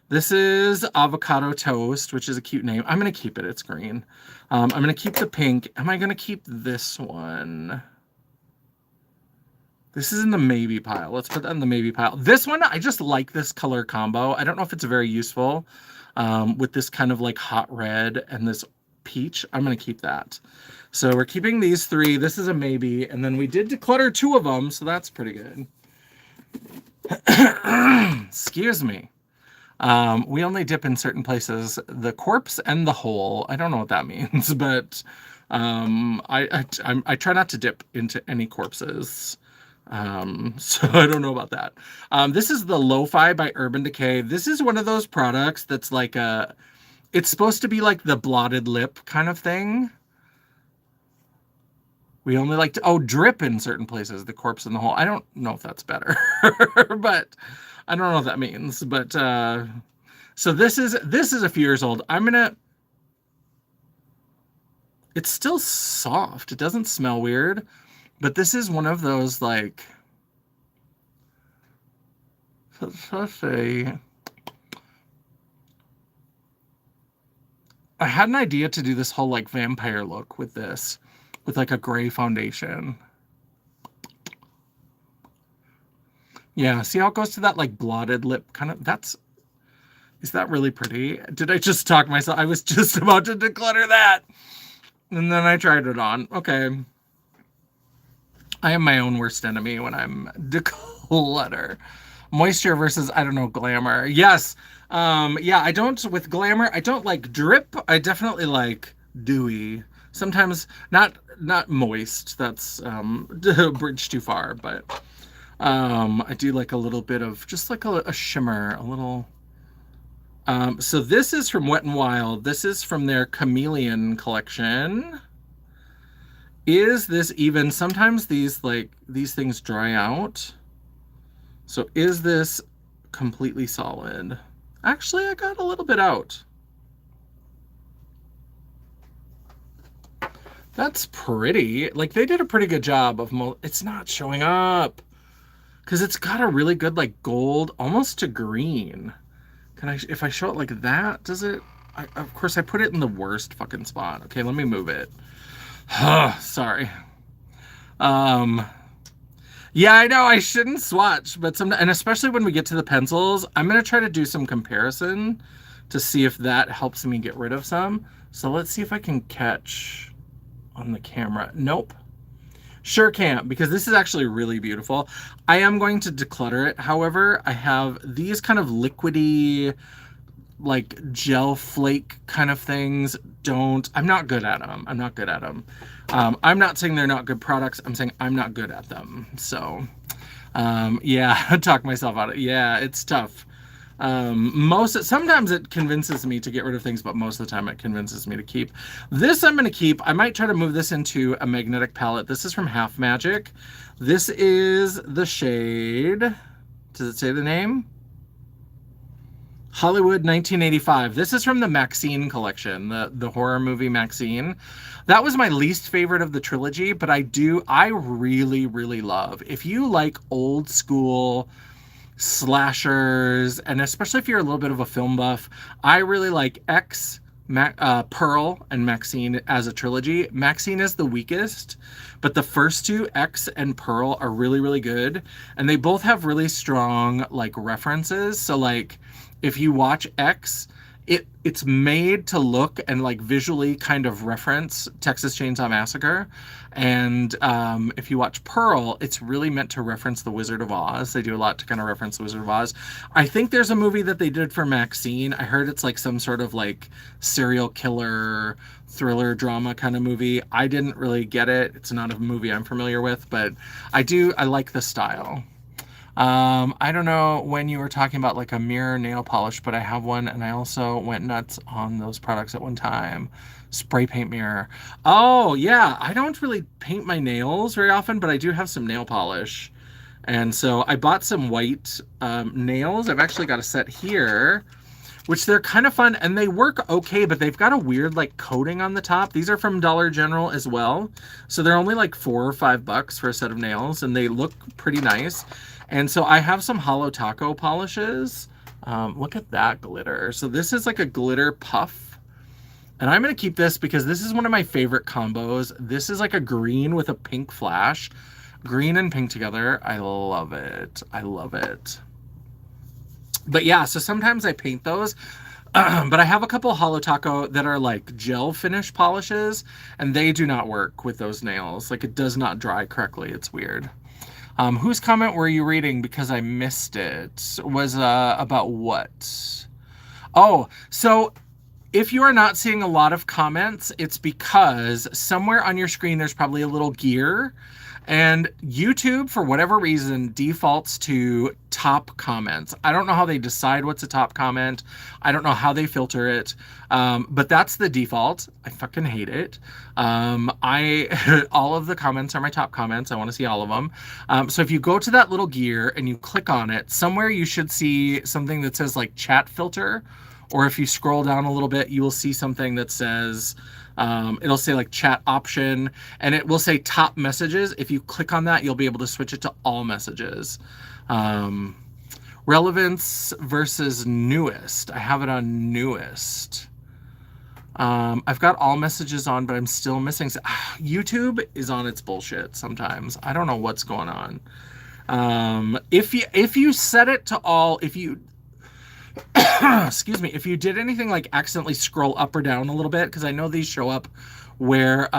This is Avocado Toast, which is a cute name. I'm going to keep it. It's green. I'm going to keep the pink. Am I going to keep this one? This is in the maybe pile. Let's put that in the maybe pile. This one, I just like this color combo. I don't know if it's very useful with this kind of like hot red and this peach. I'm going to keep that. So we're keeping these three. This is a maybe. And then we did declutter 2 of them, so that's pretty good. Excuse me. We only dip in certain places. The corpse and the hole. I don't know what that means, but I try not to dip into any corpses. So I don't know about that. This is the Lo-Fi by Urban Decay. This is one of those products that's like it's supposed to be like the blotted lip kind of thing. We only like to, drip in certain places, the corpse in the hole. I don't know if that's better, but I don't know what that means. But, so this is a few years old. It's still soft. It doesn't smell weird. But this is one of those, like, let's say, I had an idea to do this whole, like, vampire look with this, with, like, a gray foundation. Yeah, see how it goes to that, like, blotted lip kind of, is that really pretty? Did I just talk myself? I was just about to declutter that. And then I tried it on. Okay. I am my own worst enemy when I'm declutter. Moisture versus, I don't know, glamour. Yes. Yeah, with glamour, I don't like drip. I definitely like dewy. Sometimes not moist. That's a bridge too far, but I do like a little bit of just like a shimmer, a little. So this is from Wet n Wild. This is from their Chameleon collection. Is this even, sometimes these things dry out. So is this completely solid? Actually, I got a little bit out. That's pretty. Like, they did a pretty good job of it's not showing up because it's got a really good like gold, almost to green. Can I, if I show it like that, does it? Of course, I put it in the worst fucking spot. Okay, let me move it. Sorry. Um, yeah, I know I shouldn't swatch, but and especially when we get to the pencils, I'm gonna try to do some comparison to see if that helps me get rid of some. So let's see if I can catch on the camera. Nope. Sure can't, because this is actually really beautiful. I am going to declutter it. However, I have these kind of liquidy, like gel flake kind of things. I'm not good at them. I'm not good at them. I'm not saying they're not good products. I'm saying I'm not good at them. So, yeah, talk myself out of it. Yeah, it's tough. Sometimes it convinces me to get rid of things, but most of the time it convinces me to keep. This I'm going to keep. I might try to move this into a magnetic palette. This is from Half Magic. This is the shade. Does it say the name? Hollywood 1985. This is from the Maxine collection, the horror movie Maxine. That was my least favorite of the trilogy, but I really, really love. If you like old school slashers, and especially if you're a little bit of a film buff, I really like X, Pearl, and Maxine as a trilogy. Maxine is the weakest, but the first two, X and Pearl, are really, really good, and they both have really strong like references. So like if you watch X, it's made to look and like visually kind of reference Texas Chainsaw Massacre. And if you watch Pearl, it's really meant to reference The Wizard of Oz. They do a lot to kind of reference The Wizard of Oz. I think there's a movie that they did for Maxine. I heard it's like some sort of like serial killer thriller drama kind of movie. I didn't really get it. It's not a movie I'm familiar with, but I like the style. I don't know when you were talking about like a mirror nail polish, but I have one, and I also went nuts on those products at one time. Spray paint mirror. Oh, yeah. I don't really paint my nails very often, but I do have some nail polish. And so I bought some white nails. I've actually got a set here, which they're kind of fun, and they work okay, but they've got a weird like coating on the top. These are from Dollar General as well. So they're only like $4 or $5 for a set of nails, and they look pretty nice. And so I have some Holo Taco polishes. Look at that glitter. So this is like a glitter puff. And I'm going to keep this because this is one of my favorite combos. This is like a green with a pink flash. Green and pink together. I love it. I love it. But yeah, so sometimes I paint those. But I have a couple Holo Taco that are like gel finish polishes, and they do not work with those nails. Like, it does not dry correctly. It's weird. Whose comment were you reading? Because I missed it. Was about what? Oh, so if you are not seeing a lot of comments, it's because somewhere on your screen there's probably a little gear, and YouTube, for whatever reason, defaults to top comments. I don't know how they decide what's a top comment. I don't know how they filter it, but that's the default. I fucking hate it. All of the comments are my top comments. I want to see all of them. So if you go to that little gear and you click on it, somewhere you should see something that says like chat filter, or if you scroll down a little bit, you will see something that says, it'll say like chat option, and it will say top messages. If you click on that, you'll be able to switch it to all messages. Relevance versus newest. I have it on newest. I've got all messages on, but I'm still missing. YouTube is on its bullshit sometimes. I don't know what's going on. If you set it to all, if you excuse me, if you did anything like accidentally scroll up or down a little bit, because I know these show up where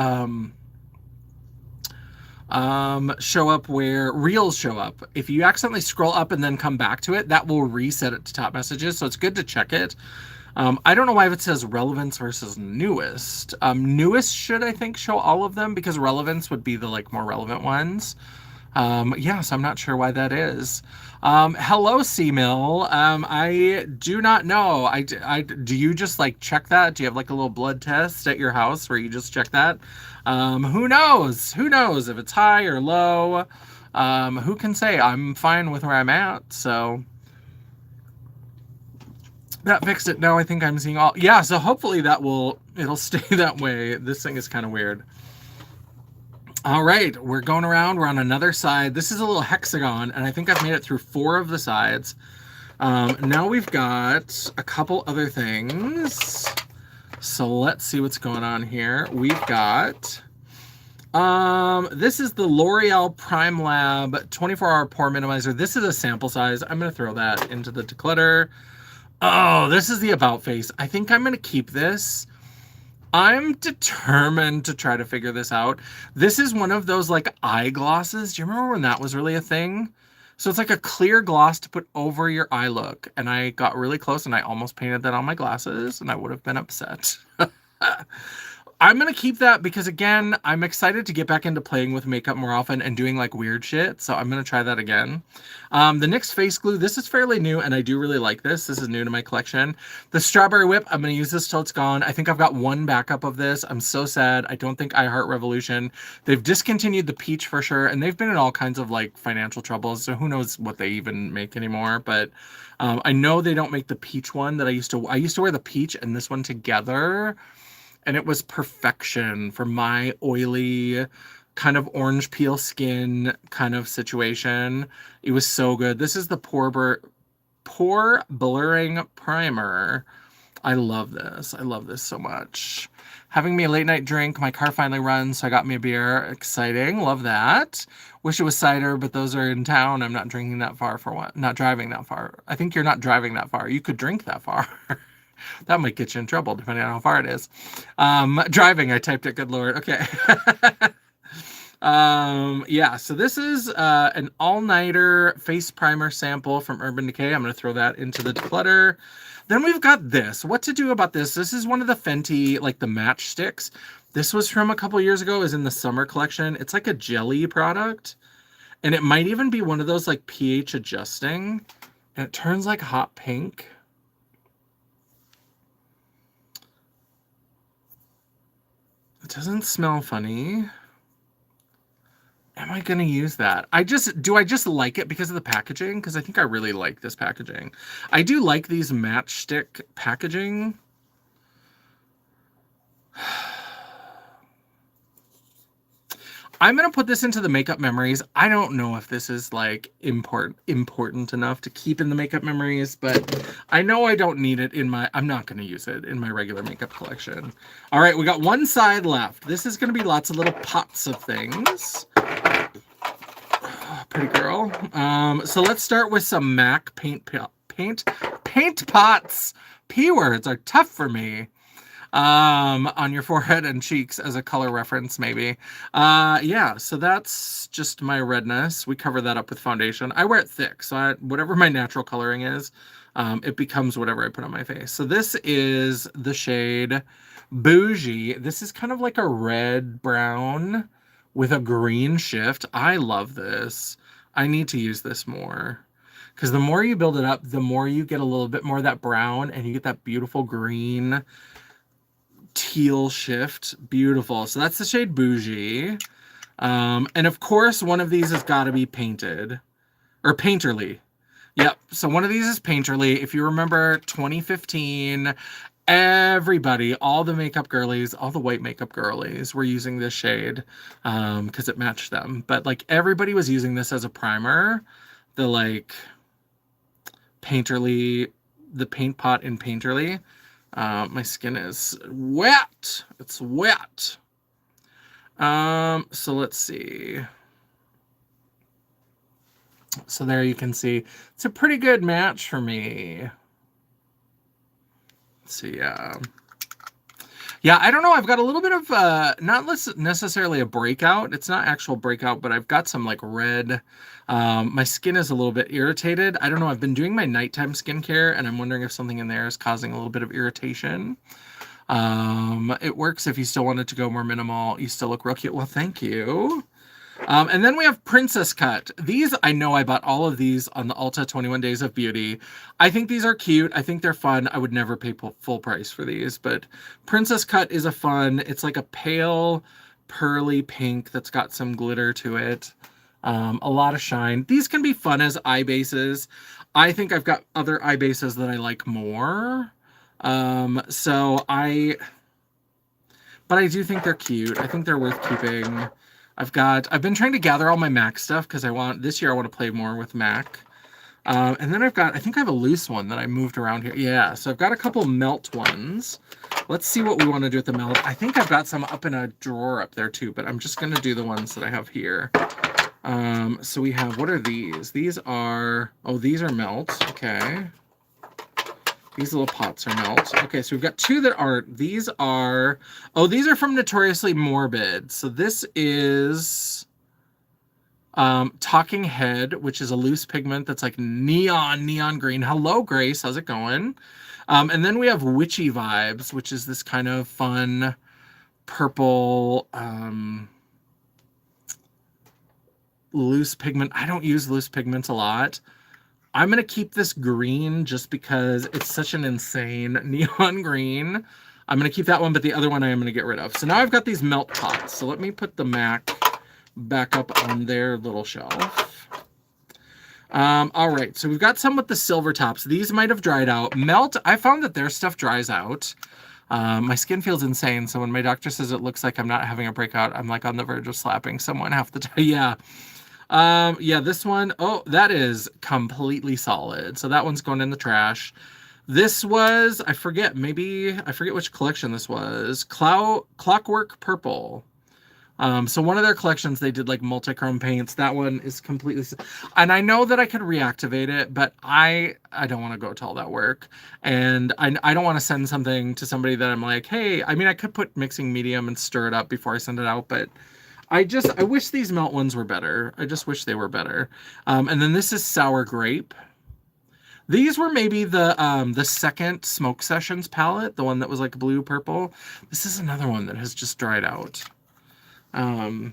reels show up. If you accidentally scroll up and then come back to it, that will reset it to top messages. So it's good to check it. I don't know why it says relevance versus newest. Newest should, I think, show all of them, because relevance would be the like more relevant ones. Yes, I'm not sure why that is. Hello, C-Mill. I do not know. Do you just like check that? Do you have like a little blood test at your house where you just check that? Who knows? Who knows if it's high or low? Who can say? I'm fine with where I'm at, so that fixed it. Now I think I'm seeing all. Yeah, so hopefully it'll stay that way. This thing is kind of weird. All right, we're going around. We're on another side. This is a little hexagon, and I think I've made it through 4 of the sides. Now we've got a couple other things. So let's see what's going on here. We've got, this is the L'Oreal Prime Lab 24-hour pore minimizer. This is a sample size. I'm going to throw that into the declutter. Oh, this is the about face. I think I'm going to keep this. I'm determined to try to figure this out. This is one of those like eyeglasses. Do you remember when that was really a thing? So it's like a clear gloss to put over your eye look. And I got really close and I almost painted that on my glasses and I would have been upset. I'm going to keep that because, again, I'm excited to get back into playing with makeup more often and doing, like, weird shit. So I'm going to try that again. The NYX Face Glue, this is fairly new, and I do really like this. This is new to my collection. The Strawberry Whip, I'm going to use this till it's gone. I think I've got one backup of this. I'm so sad. I don't think I Heart Revolution. They've discontinued the Peach for sure, and they've been in all kinds of, like, financial troubles, so who knows what they even make anymore. But I know they don't make the Peach one that I used to wear the Peach and this one together. And it was perfection for my oily, kind of orange peel skin kind of situation. It was so good. This is the pore blurring primer. I love this. I love this so much. Having me a late night drink. My car finally runs, so I got me a beer. Exciting. Love that. Wish it was cider, but those are in town. I'm not drinking that far for what? Not driving that far. I think you're not driving that far. You could drink that far. That might get you in trouble, depending on how far it is. Driving, I typed it, good Lord. Okay. Yeah, so this is an all-nighter face primer sample from Urban Decay. I'm going to throw that into the declutter. Then we've got this. What to do about this? This is one of the Fenty, like the match sticks. This was from a couple years ago. It was in the summer collection. It's like a jelly product. And it might even be one of those like pH adjusting. And it turns like hot pink. It doesn't smell funny. Am I going to use that? Do I just like it because of the packaging? Because I think I really like this packaging. I do like these matchstick packaging. I'm going to put this into the makeup memories. I don't know if this is like important enough to keep in the makeup memories, but I know I don't need it I'm not going to use it in my regular makeup collection. All right, we got one side left. This is going to be lots of little pots of things. Oh, pretty girl. So let's start with some MAC paint pots. P words are tough for me. On your forehead and cheeks as a color reference, maybe. Yeah, so that's just my redness. We cover that up with foundation. I wear it thick, so whatever my natural coloring is, it becomes whatever I put on my face. So this is the shade Bougie. This is kind of like a red-brown with a green shift. I love this. I need to use this more. Because the more you build it up, the more you get a little bit more of that brown, and you get that beautiful green teal shift. Beautiful. So that's the shade Bougie. And of course, one of these has got to be painted. Or Painterly. Yep. So one of these is Painterly. If you remember 2015, everybody, all the makeup girlies, all the white makeup girlies were using this shade because it matched them. But like everybody was using this as a primer. The like Painterly, the paint pot in Painterly. My skin is wet. It's wet. So let's see. So there you can see it's a pretty good match for me. Let's see. Yeah, I don't know. I've got a little bit of not necessarily a breakout. It's not actual breakout, but I've got some like red. My skin is a little bit irritated. I don't know. I've been doing my nighttime skincare, and I'm wondering if something in there is causing a little bit of irritation. It works if you still wanted to go more minimal. You still look real cute. Well, thank you. And then we have Princess Cut. These, I know I bought all of these on the Ulta 21 Days of Beauty. I think these are cute. I think they're fun. I would never pay full price for these, but Princess Cut is a fun, it's like a pale, pearly pink that's got some glitter to it. A lot of shine. These can be fun as eye bases. I think I've got other eye bases that I like more. But I do think they're cute. I think they're worth keeping. I've been trying to gather all my MAC stuff because this year I want to play more with MAC. And then I think I have a loose one that I moved around here. Yeah, so I've got a couple melt ones. Let's see what we want to do with the melt. I think I've got some up in a drawer up there too, but I'm just going to do the ones that I have here. So we have, what are these? These are melt. Okay. These little pots are melt. Okay, so we've got two that aren't. These are from Notoriously Morbid. So this is Talking Head, which is a loose pigment that's like neon green. Hello, Grace. How's it going? And then we have Witchy Vibes, which is this kind of fun purple loose pigment. I don't use loose pigments a lot. I'm going to keep this green just because it's such an insane neon green. I'm going to keep that one, but the other one I am going to get rid of. So now I've got these melt pots. So let me put the MAC back up on their little shelf. All right, so we've got some with the silver tops. These might have dried out. Melt, I found that their stuff dries out. My skin feels insane, so when my doctor says it looks like I'm not having a breakout, I'm like on the verge of slapping someone half the time. Yeah. Yeah, this one, oh, that is completely solid. So that one's going in the trash. This was, I forget which collection this was. Clockwork Purple. So one of their collections, they did like multi-chrome paints. That one is completely, and I know that I could reactivate it, but I don't want to go to all that work. And I don't want to send something to somebody that I'm like, hey, I mean, I could put mixing medium and stir it up before I send it out, but I wish these melt ones were better. I just wish they were better. And then this is Sour Grape. These were maybe the second Smoke Sessions palette, the one that was like blue purple. This is another one that has just dried out. And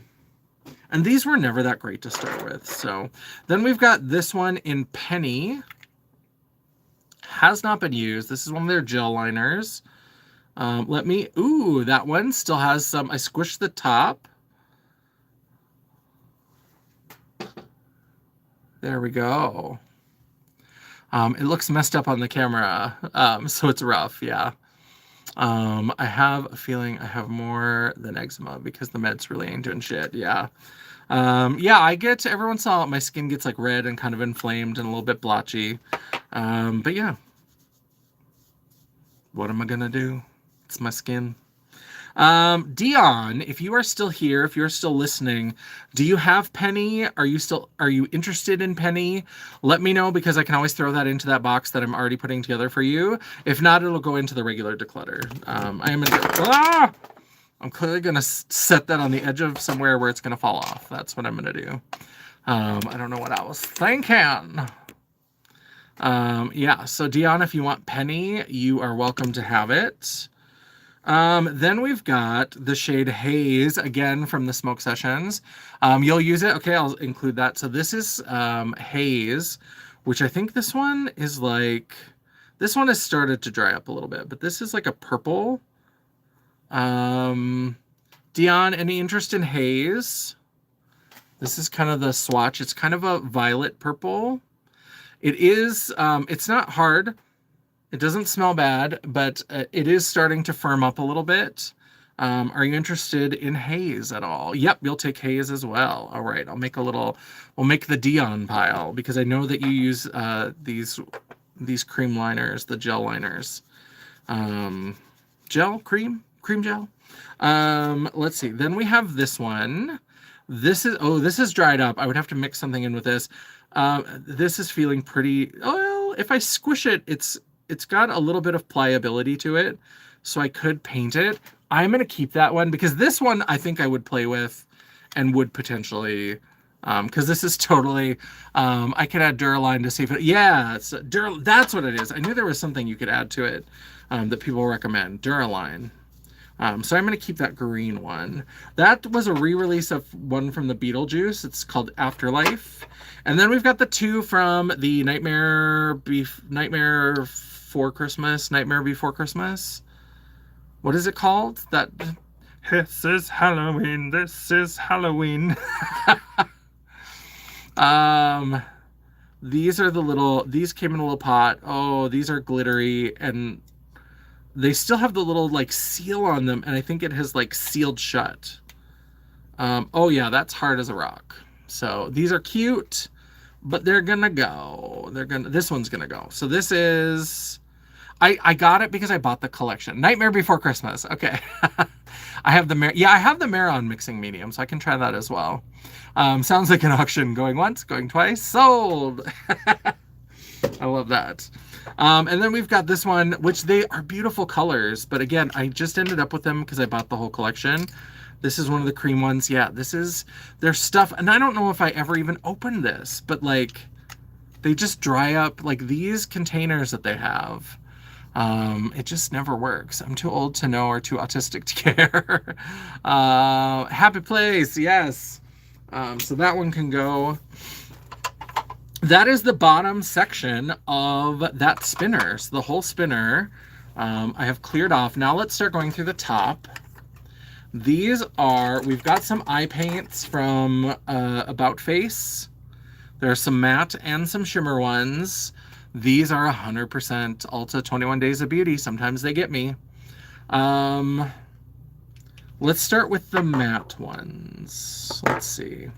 these were never that great to start with. So then we've got this one in Penny. Has not been used. This is one of their gel liners. Ooh, that one still has some. I squished the top. There we go. It looks messed up on the camera, so it's rough, yeah. I have a feeling I have more than eczema because the meds really ain't doing shit, yeah. Yeah, I get, every once in a while, my skin gets like red and kind of inflamed and a little bit blotchy. But yeah. What am I gonna do? It's my skin. Dion, if you are still here, if you're still listening, do you have Penny? Are you interested in Penny? Let me know, because I can always throw that into that box that I'm already putting together for you. If not, it'll go into the regular declutter. I'm clearly gonna set that on the edge of somewhere where it's gonna fall off. That's what I'm gonna do. I don't know what I was thinking. Yeah, so Dion, if you want Penny, you are welcome to have it. Then we've got the shade Haze, again from the Smoke Sessions. You'll use it. Okay, I'll include that. So this is Haze, which I think this one is like, this one has started to dry up a little bit, but this is like a purple. Dion, any interest in Haze? This is kind of the swatch. It's kind of a violet purple. It is, it's not hard. It doesn't smell bad, but it is starting to firm up a little bit. Are you interested in Haze at all? Yep, you'll take Haze as well. All right, we'll make the Dion pile, because I know that you use these cream liners, the gel liners. Cream gel. Let's see. Then we have this one. This is dried up. I would have to mix something in with this. This is feeling pretty, well, if I squish it, it's got a little bit of pliability to it, so I could paint it. I'm going to keep that one, because this one I think I would play with and would potentially, because this is totally, I could add Duraline to see if it, yeah, that's what it is. I knew there was something you could add to it that people recommend, Duraline. So I'm going to keep that green one. That was a re-release of one from the Beetlejuice. It's called Afterlife. And then we've got the two from the Nightmare Before Christmas. What is it called? This is Halloween. This is Halloween. These came in a little pot. Oh, these are glittery, and they still have the little like seal on them, and I think it has like sealed shut. Oh yeah, that's hard as a rock. So these are cute, but they're gonna go. This one's gonna go. So this is, I got it because I bought the collection. Nightmare Before Christmas. Okay. I have the Maron mixing medium, so I can try that as well. Sounds like an auction. Going once, going twice, sold. I love that. And then we've got this one, which they are beautiful colors, but again, I just ended up with them because I bought the whole collection. This is one of the cream ones. Yeah, this is their stuff, and I don't know if I ever even opened this, but like, they just dry up. Like these containers that they have, it just never works. I'm too old to know or too autistic to care. Happy Place, yes. So that one can go. That is the bottom section of that spinner. So the whole spinner I have cleared off. Now let's start going through the top. These are, we've got some eye paints from About Face. There are some matte and some shimmer ones. These are 100% Ulta 21 Days of Beauty. Sometimes they get me. Let's start with the matte ones. Let's see.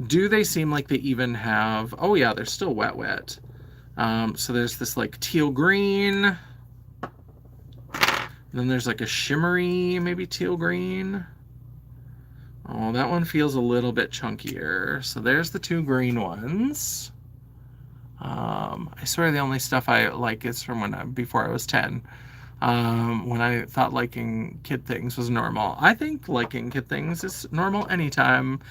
Do they seem like they even have... Oh yeah, they're still wet. So there's this like teal green. Then there's like a shimmery, maybe teal green. Oh, that one feels a little bit chunkier. So there's the two green ones. I swear the only stuff I like is from before I was 10. When I thought liking kid things was normal. I think liking kid things is normal anytime.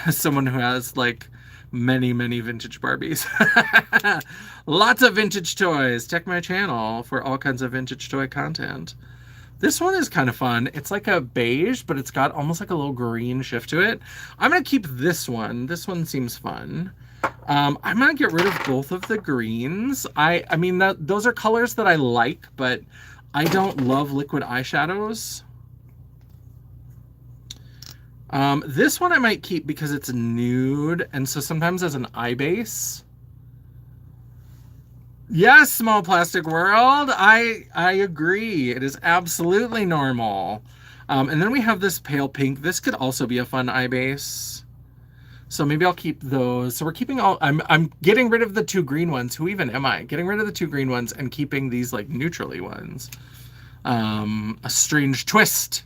As someone who has like many vintage Barbies. Lots of vintage toys. Check my channel for all kinds of vintage toy content. This one is kind of fun. It's like a beige, but it's got almost like a little green shift to it. I'm going to keep this one. This one seems fun. I'm going to get rid of both of the greens. I mean, those are colors that I like, but I don't love liquid eyeshadows. This one I might keep because it's nude, and so sometimes as an eye base. Yes, Small Plastic World, I agree. It is absolutely normal. And then we have this pale pink. This could also be a fun eye base. So maybe I'll keep those. So we're keeping all, I'm getting rid of the two green ones. Who even am I? Getting rid of the two green ones and keeping these like neutrally ones. A strange twist.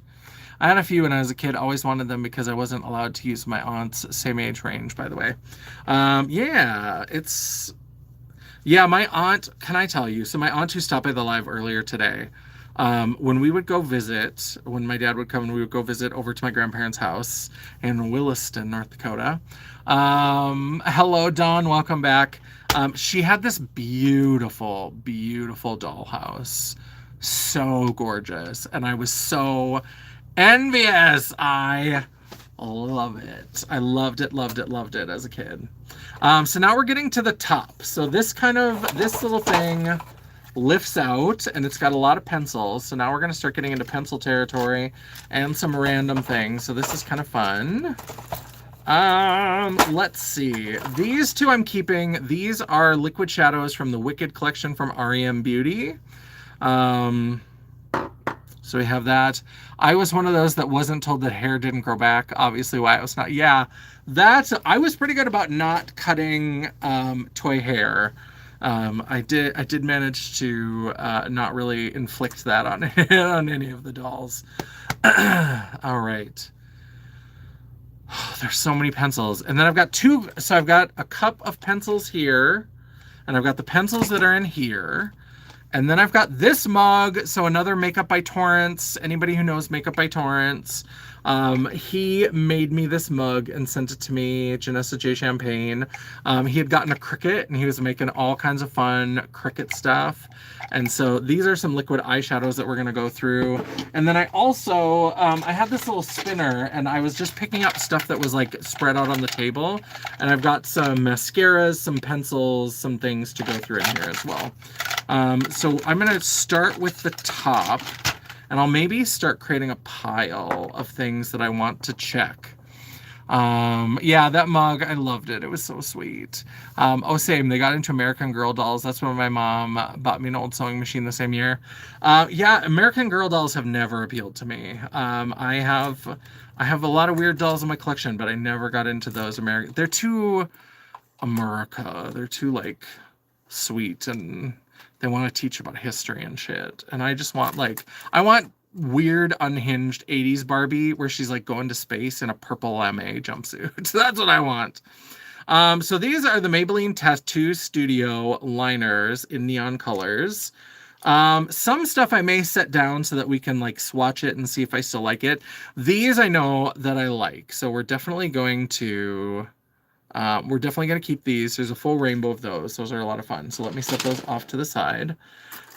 I had a few when I was a kid. Always wanted them because I wasn't allowed to use my aunt's same age range, by the way. Yeah, my aunt, can I tell you? So my aunt who stopped by the live earlier today, when we would go visit, when my dad would come and we would go visit over to my grandparents' house in Williston, North Dakota. Hello, Dawn, welcome back. She had this beautiful dollhouse. So gorgeous. And I was so envious. I love it. I loved it as a kid. So now we're getting to the top. So this little thing lifts out and it's got a lot of pencils. So now we're going to start getting into pencil territory and some random things. So this is kind of fun. Let's see. These two I'm keeping. These are liquid shadows from the Wicked collection from REM Beauty. So we have that. I was one of those that wasn't told that hair didn't grow back. Obviously why I was not. Yeah, I was pretty good about not cutting toy hair. I did manage to not really inflict that on on any of the dolls. All right. There's so many pencils. And then I've got so I've got a cup of pencils here, and I've got the pencils that are in here. And then I've got this mug, so another Makeup by Torrance. Anybody who knows Makeup by Torrance, he made me this mug and sent it to me, Janessa J. Champagne. He had gotten a Cricut, and he was making all kinds of fun Cricut stuff. And so these are some liquid eyeshadows that we're going to go through. And then I also, I had this little spinner, and I was just picking up stuff that was like spread out on the table. And I've got some mascaras, some pencils, some things to go through in here as well. So I'm going to start with the top, and I'll maybe start creating a pile of things that I want to check. Yeah, that mug, I loved it. It was so sweet. Oh, same. They got into American Girl dolls. That's when my mom bought me an old sewing machine the same year. Yeah, American Girl dolls have never appealed to me. I have a lot of weird dolls in my collection, but I never got into those American. They're too America. They're too like sweet and they want to teach about history and shit. And I just want like I want weird unhinged 80s Barbie where she's like going to space in a purple lame jumpsuit. That's what I want. So these are the Maybelline Tattoo Studio liners in neon colors. Some stuff I may set down so that we can like swatch it and see if I still like it. These I know that I like, so we're definitely going to keep these. There's a full rainbow of those. Those are a lot of fun. So let me set those off to the side.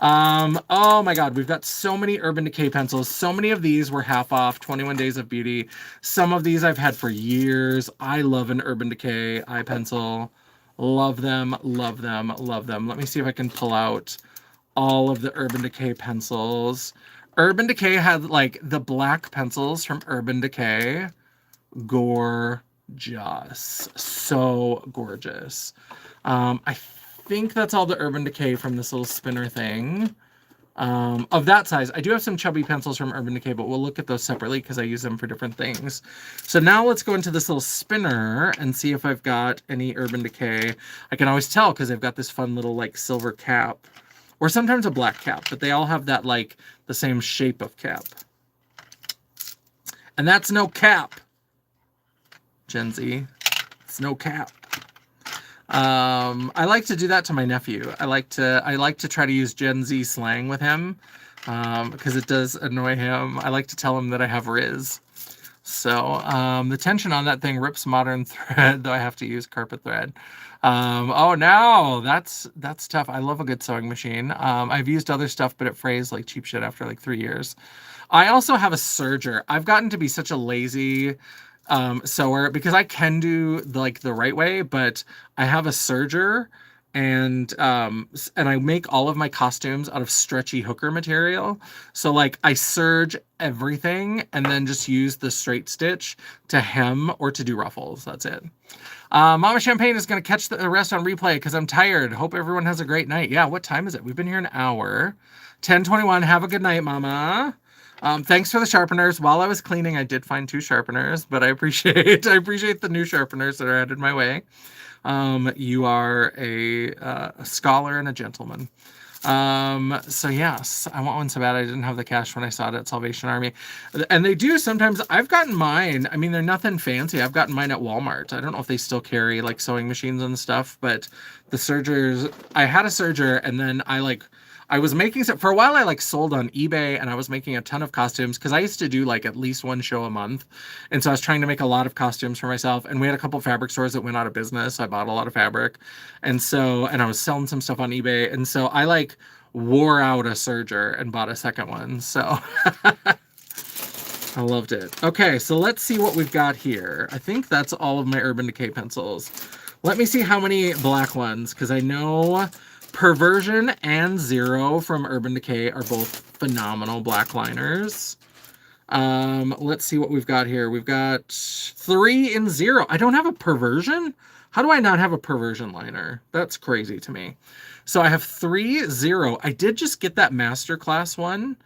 Oh my God, we've got so many Urban Decay pencils. So many of these were half off, 21 Days of Beauty. Some of these I've had for years. I love an Urban Decay eye pencil. Love them, love them, love them. Let me see if I can pull out all of the Urban Decay pencils. Urban Decay had like the black pencils from Urban Decay. Gorgeous. So gorgeous. I think that's all the Urban Decay from this little spinner thing. Of that size. I do have some chubby pencils from Urban Decay, but we'll look at those separately because I use them for different things. So now let's go into this little spinner and see if I've got any Urban Decay. I can always tell because they've got this fun little like silver cap or sometimes a black cap, but they all have that like the same shape of cap. And that's no cap. Gen Z. It's no cap. I like to do that to my nephew. I like to try to use Gen Z slang with him because it does annoy him. I like to tell him that I have Riz. So the tension on that thing rips modern thread, though I have to use carpet thread. Oh no, that's tough. I love a good sewing machine. I've used other stuff, but it frays like cheap shit after like 3 years. I also have a serger. I've gotten to be such a lazy sewer because I can do the right way, but I have a serger and I make all of my costumes out of stretchy hooker material. So like I serge everything and then just use the straight stitch to hem or to do ruffles. That's it. Mama Champagne is going to catch the rest on replay because I'm tired. Hope everyone has a great night. Yeah, what time is it? We've been here an hour. 10:21. Have a good night, Mama. Thanks for the sharpeners. While I was cleaning, I did find 2 sharpeners, but I appreciate the new sharpeners that are headed my way. You are a scholar and a gentleman. So yes, I want one so bad. I didn't have the cash when I saw it at Salvation Army. And they do sometimes. I've gotten mine. I mean, they're nothing fancy. I've gotten mine at Walmart. I don't know if they still carry like sewing machines and stuff, but the sergers, I had a serger and then I was making some for a while. I like sold on eBay and I was making a ton of costumes because I used to do like at least 1 show a month. And so I was trying to make a lot of costumes for myself. And we had a couple fabric stores that went out of business. So I bought a lot of fabric. And I was selling some stuff on eBay. And so I like wore out a serger and bought a second one. So I loved it. Okay, so let's see what we've got here. I think that's all of my Urban Decay pencils. Let me see how many black ones because I know Perversion and Zero from Urban Decay are both phenomenal black liners. Let's see what we've got here. We've got 3 in Zero. I don't have a Perversion? How do I not have a Perversion liner? That's crazy to me. So I have 3 Zero. I did just get that Masterclass one.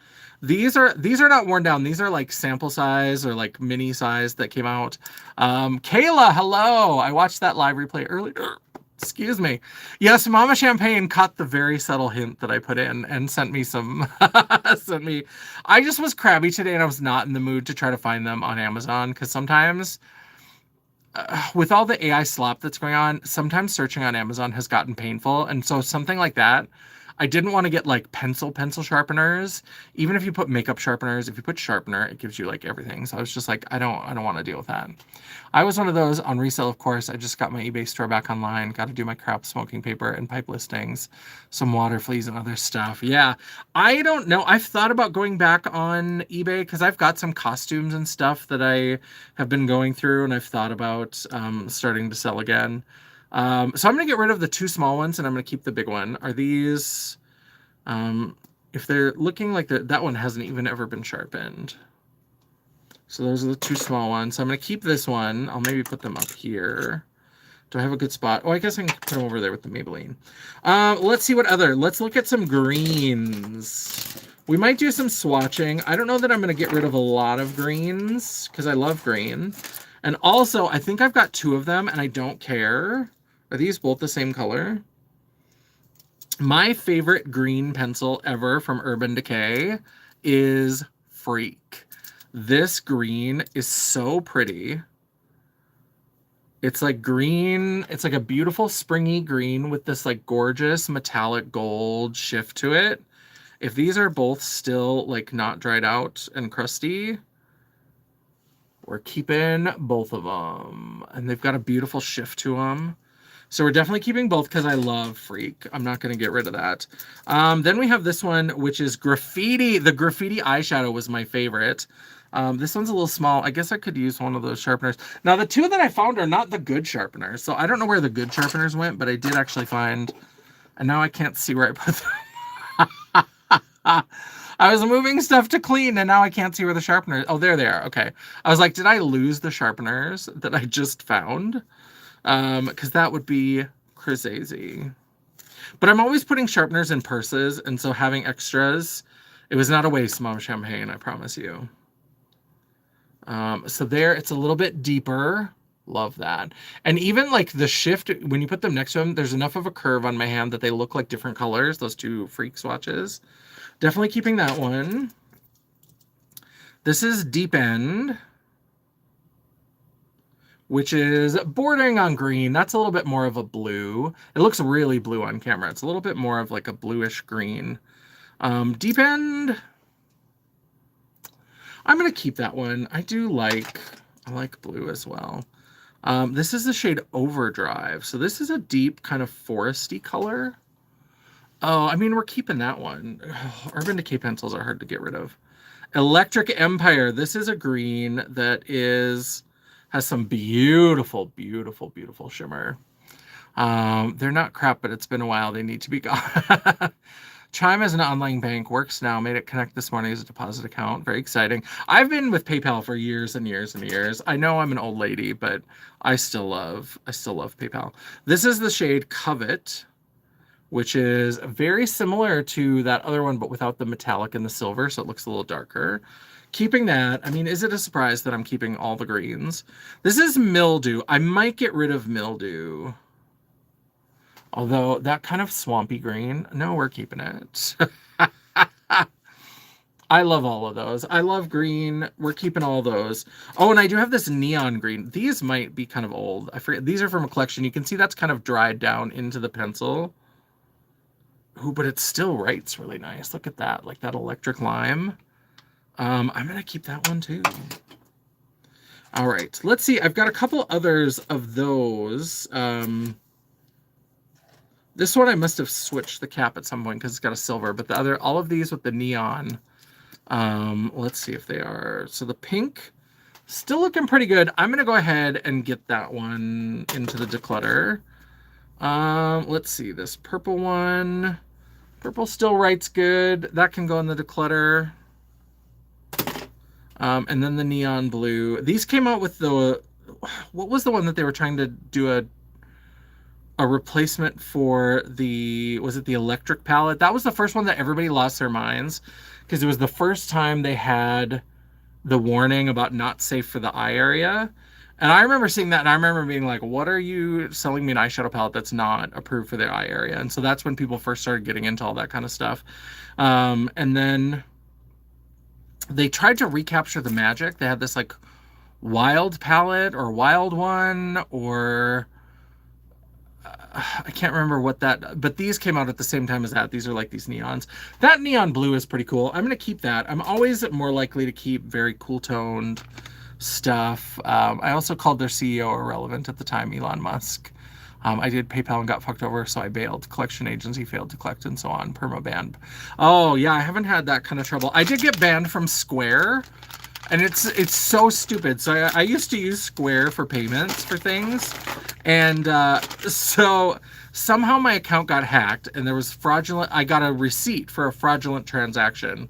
These are not worn down. These are like sample size or like mini size that came out. Kayla, hello. I watched that live replay earlier. Excuse me. Yes, Mama Champagne caught the very subtle hint that I put in and sent me some. I just was crabby today and I was not in the mood to try to find them on Amazon because sometimes, with all the AI slop that's going on, sometimes searching on Amazon has gotten painful. And so something like that, I didn't want to get like pencil sharpeners. Even if you put makeup sharpeners, if you put sharpener, it gives you like everything. So I was just like, I don't want to deal with that. I was one of those on resale, of course. I just got my eBay store back online. Got to do my crap smoking paper and pipe listings, some water fleas and other stuff. Yeah, I don't know. I've thought about going back on eBay because I've got some costumes and stuff that I have been going through, and I've thought about starting to sell again. So I'm going to get rid of the 2 small ones and I'm going to keep the big one. Are these, if they're looking like that one hasn't even ever been sharpened. So those are the 2 small ones. So I'm going to keep this one. I'll maybe put them up here. Do I have a good spot? Oh, I guess I can put them over there with the Maybelline. Let's see what other. Let's look at some greens. We might do some swatching. I don't know that I'm going to get rid of a lot of greens because I love green. And also, I think I've got 2 of them and I don't care. Are these both the same color? My favorite green pencil ever from Urban Decay is Freak. This green is so pretty. It's like green. It's like a beautiful springy green with this like gorgeous metallic gold shift to it. If these are both still like not dried out and crusty, we're keeping both of them. And they've got a beautiful shift to them. So we're definitely keeping both because I love Freak. I'm not going to get rid of that. Then we have this one, which is Graffiti. The Graffiti eyeshadow was my favorite. This one's a little small. I guess I could use one of those sharpeners. Now, the 2 that I found are not the good sharpeners. So I don't know where the good sharpeners went, but I did actually find... And now I can't see where I put them. I was moving stuff to clean, and now I can't see where the sharpeners... Oh, there they are. Okay. I was like, did I lose the sharpeners that I just found? Because that would be crazy. But I'm always putting sharpeners in purses, and so having extras, it was not a waste, Mom Champagne, I promise you. So there, it's a little bit deeper. Love that. And even like the shift, when you put them next to them, there's enough of a curve on my hand that they look like different colors, those 2 Freak swatches. Definitely keeping that one. This is Deep End, which is bordering on green. That's a little bit more of a blue. It looks really blue on camera. It's a little bit more of like a bluish green. Deep End, I'm going to keep that one. I like blue as well. This is the shade Overdrive. So this is a deep kind of foresty color. Oh, I mean, we're keeping that one. Urban Decay pencils are hard to get rid of. Electric Empire. This is a green that has some beautiful, beautiful, beautiful shimmer. They're not crap, but it's been a while. They need to be gone. Chime as an online bank works now. Made it connect this morning as a deposit account. Very exciting. I've been with PayPal for years and years and years. I know I'm an old lady, but I still love PayPal. This is the shade Covet, which is very similar to that other one, but without the metallic and the silver, so it looks a little darker. Keeping that. I mean, is it a surprise that I'm keeping all the greens? This is Mildew. I might get rid of Mildew. Although that kind of swampy green, no, we're keeping it. I love all of those. I love green. We're keeping all those. Oh, and I do have this neon green. These might be kind of old. I forget. These are from a collection. You can see that's kind of dried down into the pencil. Ooh, but it still writes really nice. Look at that, like that electric lime. I'm going to keep that one too. All right, let's see. I've got a couple others of those. This one I must have switched the cap at some point because it's got a silver, but the other, all of these with the neon, let's see if they are. So the pink, still looking pretty good. I'm going to go ahead and get that one into the declutter. Let's see, this purple one. Purple still writes good. That can go in the declutter. And then the neon blue. These came out with the, what was the one that they were trying to do a replacement for the, was it the electric palette? That was the first one that everybody lost their minds because it was the first time they had the warning about not safe for the eye area. And I remember seeing that and I remember being like, what are you selling me an eyeshadow palette that's not approved for the eye area? And so that's when people first started getting into all that kind of stuff. And then they tried to recapture the magic. They had this like wild palette or wild one, or I can't remember what that, but these came out at the same time as that. These are like these neons. That neon blue is pretty cool. I'm going to keep that. I'm always more likely to keep very cool toned stuff. I also called their CEO irrelevant at the time, Elon Musk. I did PayPal and got fucked over, so I bailed. Collection agency failed to collect and so on. Perma ban. Oh yeah, I haven't had that kind of trouble. I did get banned from Square. And it's so stupid. So I used to use Square for payments for things. And so somehow my account got hacked and there was fraudulent. I got a receipt for a fraudulent transaction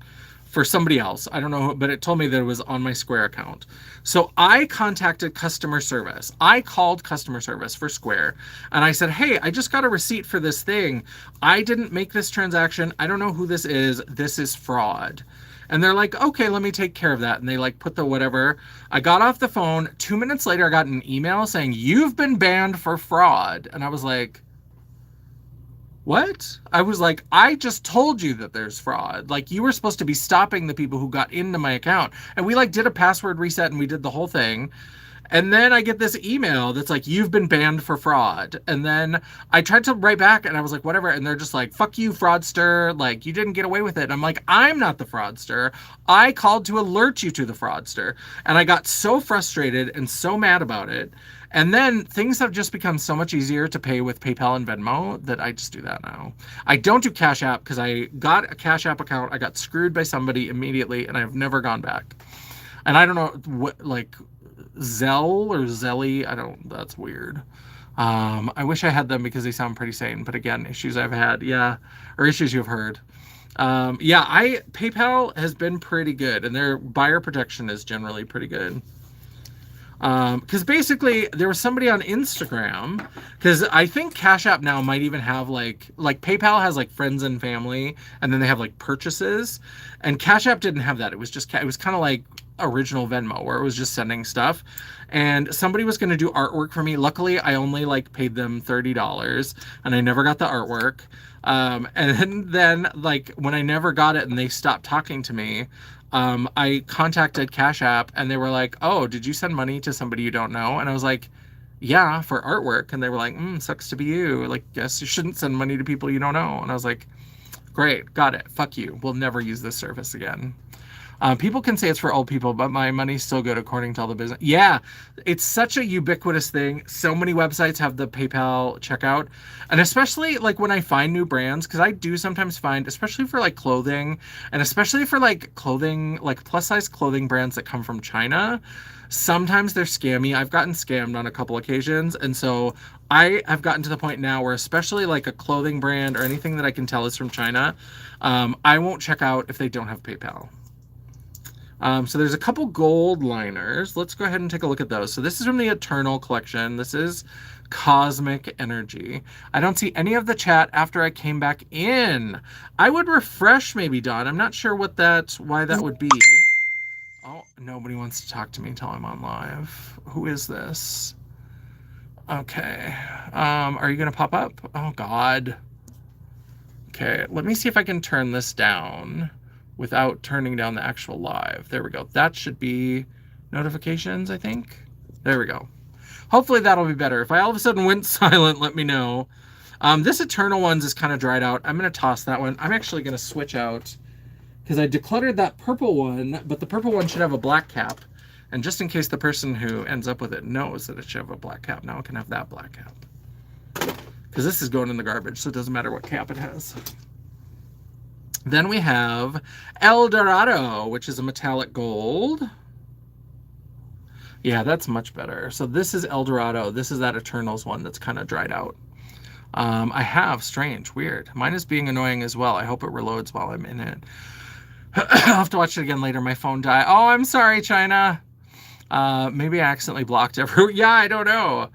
for somebody else. I don't know, but it told me that it was on my Square account. So I contacted customer service. I called customer service for Square and I said, hey, I just got a receipt for this thing. I didn't make this transaction. I don't know who this is. This is fraud. And they're like, okay, let me take care of that. And they like put the whatever. I got off the phone. 2 minutes later, I got an email saying, you've been banned for fraud. And I was like, what? I was like, I just told you that there's fraud. Like, you were supposed to be stopping the people who got into my account. And we like did a password reset and we did the whole thing. And then I get this email that's like, you've been banned for fraud. And then I tried to write back and I was like, whatever. And they're just like, fuck you, fraudster. Like, you didn't get away with it. And I'm like, I'm not the fraudster. I called to alert you to the fraudster. And I got so frustrated and so mad about it. And then things have just become so much easier to pay with PayPal and Venmo that I just do that now. I don't do Cash App because I got a Cash App account. I got screwed by somebody immediately and I've never gone back. And I don't know what, like, Zelle or Zelly, that's weird. I wish I had them because they sound pretty sane, but again, issues I've had, yeah, or issues you've heard. PayPal has been pretty good and their buyer protection is generally pretty good. Because basically there was somebody on Instagram, because I think Cash App now might even have like PayPal has like friends and family, and then they have like purchases, and Cash App didn't have that. It was kind of like original Venmo where it was just sending stuff, and somebody was going to do artwork for me. Luckily, I only like paid them $30 and I never got the artwork. And then like when I never got it and they stopped talking to me, I contacted Cash App and they were like, oh, did you send money to somebody you don't know? And I was like, yeah, for artwork. And they were like, sucks to be you. Like, guess you shouldn't send money to people you don't know. And I was like, great, got it. Fuck you. We'll never use this service again. People can say it's for old people, but my money's still good according to all the business. Yeah, it's such a ubiquitous thing. So many websites have the PayPal checkout. And especially like when I find new brands, because I do sometimes find, especially for like clothing, and especially for like clothing, like plus size clothing brands that come from China, sometimes they're scammy. I've gotten scammed on a couple occasions. And so I have gotten to the point now where especially like a clothing brand or anything that I can tell is from China, I won't check out if they don't have PayPal. So there's a couple gold liners. Let's go ahead and take a look at those. So this is from the Eternal collection. This is Cosmic Energy. I don't see any of the chat after I came back in. I would refresh maybe, Dawn. I'm not sure why that would be. Oh, nobody wants to talk to me until I'm on live. Who is this? Okay. Are you going to pop up? Oh, God. Okay, let me see if I can turn this down without turning down the actual live. There we go. That should be notifications, I think. There we go. Hopefully that'll be better. If I all of a sudden went silent, let me know. This Eternal ones is kind of dried out. I'm going to toss that one. I'm actually going to switch out because I decluttered that purple one, but the purple one should have a black cap. And just in case the person who ends up with it knows that it should have a black cap, now it can have that black cap. Because this is going in the garbage, so it doesn't matter what cap it has. Then we have El Dorado, which is a metallic gold. Yeah, that's much better. So this is El Dorado. This is that Eternals one that's kind of dried out. I have, strange, weird. Mine is being annoying as well. I hope it reloads while I'm in it. I'll have to watch it again later. My phone died. Oh, I'm sorry, China. Maybe I accidentally blocked everyone. Yeah, I don't know.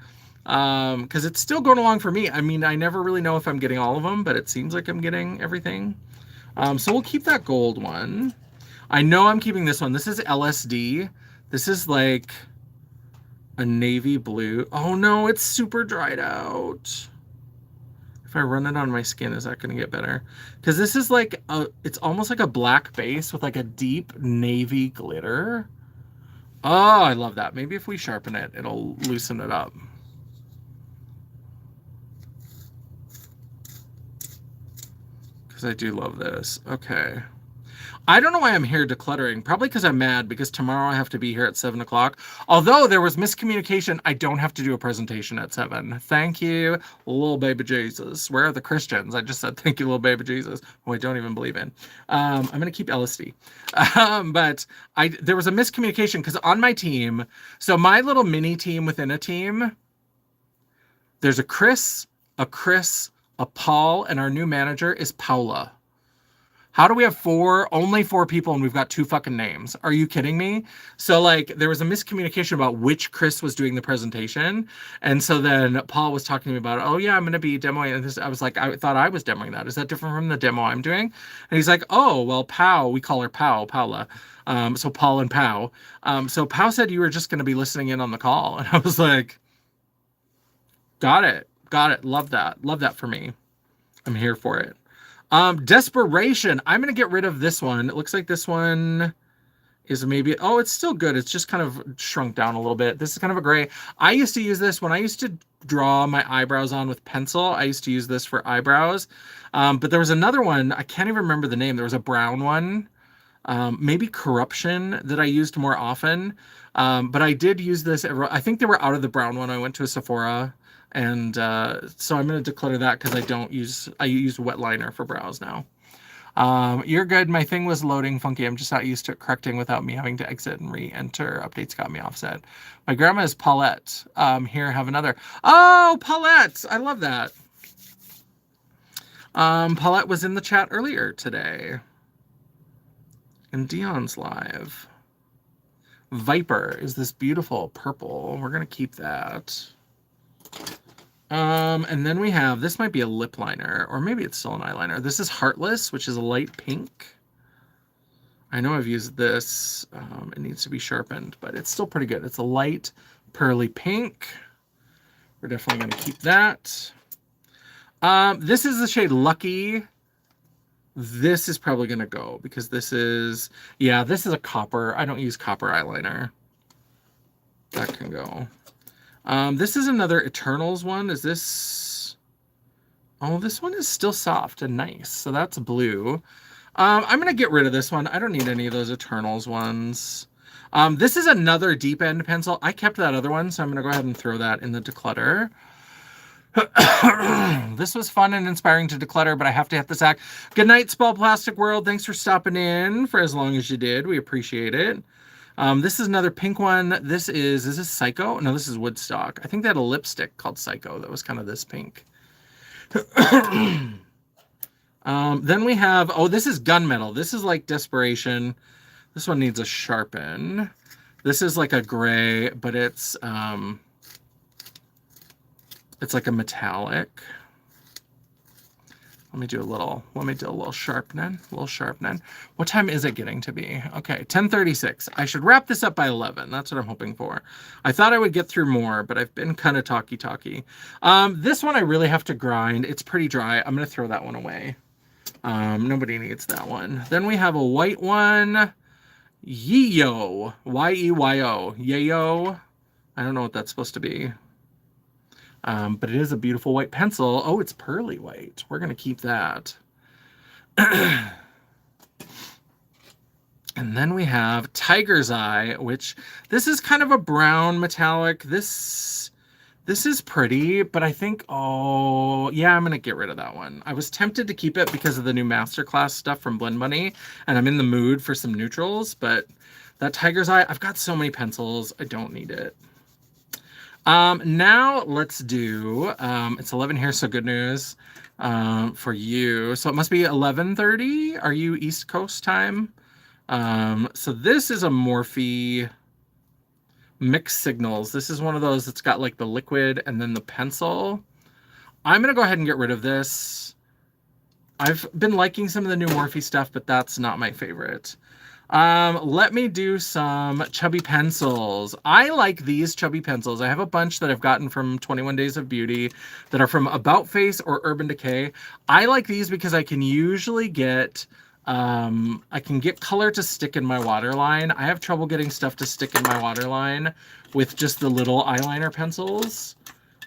Because it's still going along for me. I mean, I never really know if I'm getting all of them, but it seems like I'm getting everything. So we'll keep that gold one. I know I'm keeping this one. This is LSD. This is like a navy blue. Oh no, it's super dried out. If I run it on my skin, is that going to get better? Because this is like, it's almost like a black base with like a deep navy glitter. Oh, I love that. Maybe if we sharpen it, it'll loosen it up. Because I do love this. Okay. I don't know why I'm here decluttering. Probably because I'm mad because tomorrow I have to be here at 7 o'clock. Although there was miscommunication, I don't have to do a presentation at 7. Thank you, little baby Jesus. Where are the Christians? I just said thank you, little baby Jesus, who I don't even believe in. I'm going to keep LSD. But there was a miscommunication because on my team, so my little mini team within a team, there's a Chris, a Paul, and our new manager is Paula. How do we have only four people and we've got 2 fucking names? Are you kidding me? So like there was a miscommunication about which Chris was doing the presentation. And so then Paul was talking to me about, oh yeah, I'm going to be demoing this. I was like, I thought I was demoing that. Is that different from the demo I'm doing? And he's like, oh, well, Pau, we call her Paula. So Paul and Pau. So Pau said you were just going to be listening in on the call. And I was like, got it. Love that for me. I'm here for it. Desperation. I'm going to get rid of this one. It looks like this one is maybe, oh, it's still good. It's just kind of shrunk down a little bit. This is kind of a gray. I used to use this when I used to draw my eyebrows on with pencil. I used to use this for eyebrows. But there was another one. I can't even remember the name. There was a brown one. Maybe Corruption that I used more often. But I did use this. I think they were out of the brown one. I went to a Sephora. And so I'm going to declutter that because I use wet liner for brows now. You're good. My thing was loading funky. I'm just not used to it correcting without me having to exit and re-enter. Updates got me offset. My grandma is Paulette. Here, have another. Oh, Paulette. I love that. Paulette was in the chat earlier today. And Dion's live. Viper is this beautiful purple. We're going to keep that. And then we have, this might be a lip liner, or maybe it's still an eyeliner. This is Heartless, which is a light pink. I know I've used this. It needs to be sharpened, but it's still pretty good. It's a light pearly pink. We're definitely going to keep that. This is the shade Lucky. This is probably going to go because this is a copper. I don't use copper eyeliner. That can go. This is another Eternals one. Is this... Oh, this one is still soft and nice. So that's blue. I'm going to get rid of this one. I don't need any of those Eternals ones. This is another deep end pencil. I kept that other one, so I'm going to go ahead and throw that in the declutter. This was fun and inspiring to declutter, but I have to hit the sack. Good night, Spell Plastic World. Thanks for stopping in for as long as you did. We appreciate it. This is another pink one. Is this Psycho? No, this is Woodstock. I think they had a lipstick called Psycho that was kind of this pink. Then we have, oh, this is Gunmetal. This is like Desperation. This one needs a sharpen. This is like a gray, but it's like a metallic. Let me do a little sharpening. What time is it getting to be? Okay, 10:36. I should wrap this up by 11. That's what I'm hoping for. I thought I would get through more, but I've been kind of talky. This one I really have to grind. It's pretty dry. I'm going to throw that one away. Nobody needs that one. Then we have a white one. Yeyo. Y-E-Y-O. Yeyo. I don't know what that's supposed to be. But it is a beautiful white pencil. Oh, it's pearly white. We're going to keep that. And then we have Tiger's Eye, which this is kind of a brown metallic. This is pretty, but I think, oh, yeah, I'm going to get rid of that one. I was tempted to keep it because of the new masterclass stuff from Blend Bunny, and I'm in the mood for some neutrals, but that Tiger's Eye, I've got so many pencils. I don't need it. Now let's do, it's 11 here, so good news, for you. So it must be 11:30. Are you East Coast time? So this is a Morphe Mixed Signals. This is one of those that's got like the liquid and then the pencil. I'm going to go ahead and get rid of this. I've been liking some of the new Morphe stuff, but that's not my favorite. Let me do some chubby pencils. I like these chubby pencils. I have a bunch that I've gotten from 21 Days of Beauty that are from About Face or Urban Decay. I like these because I can usually get, I can get color to stick in my waterline. I have trouble getting stuff to stick in my waterline with just the little eyeliner pencils.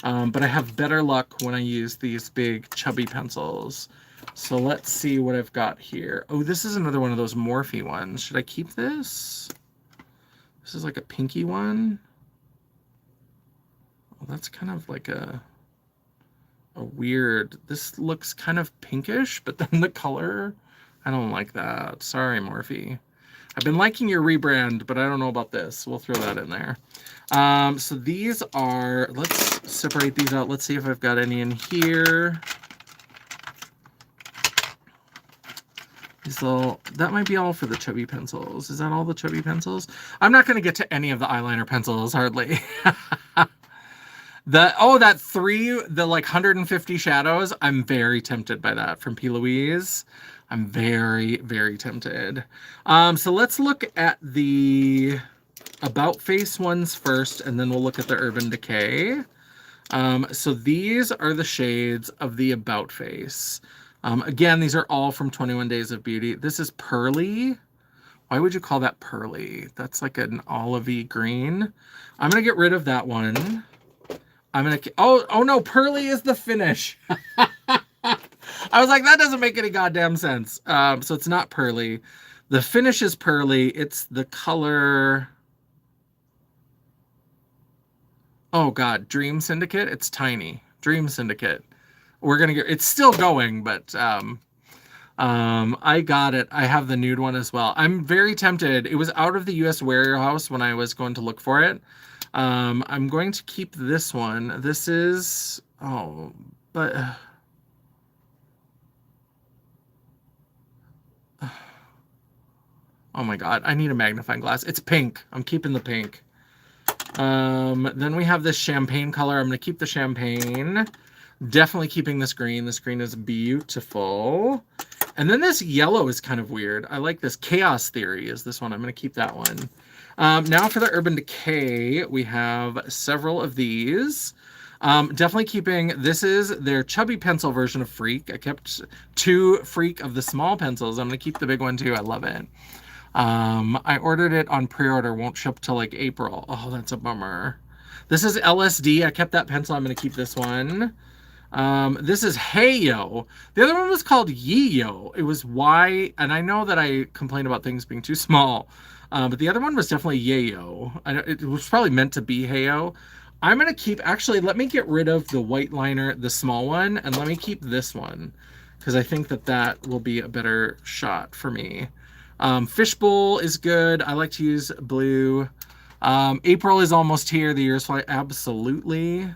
But I have better luck when I use these big chubby pencils. So let's see what I've got here. Oh, this is another one of those Morphe ones. Should I keep this? This is like a pinky one. Well, that's kind of like a weird, this looks kind of pinkish, but then the color, I don't like that. Sorry, Morphe. I've been liking your rebrand, but I don't know about this. We'll throw that in there. So these are, let's separate these out. Let's see if I've got any in here. So that might be all for the chubby pencils. Is that all the chubby pencils? I'm not going to get to any of the eyeliner pencils, hardly. The like 150 shadows, I'm very tempted by that from P. Louise. I'm very, very tempted. So let's look at the About Face ones first, and then we'll look at the Urban Decay. So these are the shades of the About Face. Again, these are all from 21 Days of Beauty. This is Pearly. Why would you call that Pearly? That's like an olivey green. I'm going to get rid of that one. Oh no, Pearly is the finish. I was like, that doesn't make any goddamn sense. So it's not Pearly. The finish is Pearly. It's the color... Oh God, Dream Syndicate. It's tiny. Dream Syndicate. We're gonna get. It's still going, but I got it. I have the nude one as well. I'm very tempted. It was out of the U.S. warehouse when I was going to look for it. I'm going to keep this one. This is oh my God, I need a magnifying glass. It's pink. I'm keeping the pink. Then we have this champagne color. I'm going to keep the champagne. Definitely keeping this green. This green is beautiful. And then this yellow is kind of weird. I like this. Chaos Theory is this one. I'm going to keep that one. Now for the Urban Decay, we have several of these. Definitely keeping, this is their chubby pencil version of Freak. I kept 2 Freak of the small pencils. I'm going to keep the big one too. I love it. I ordered it on pre-order, won't ship till like April. Oh, that's a bummer. This is LSD. I kept that pencil. I'm going to keep this one. This is Heyo. The other one was called Yiyo. It was Y, and I know that I complain about things being too small, but the other one was definitely Yayo. It was probably meant to be Heyo. I'm going to keep, actually, let me get rid of the white liner, the small one, and let me keep this one, because I think that that will be a better shot for me. Fishbowl is good. I like to use blue. April is almost here. The year's fly. Absolutely.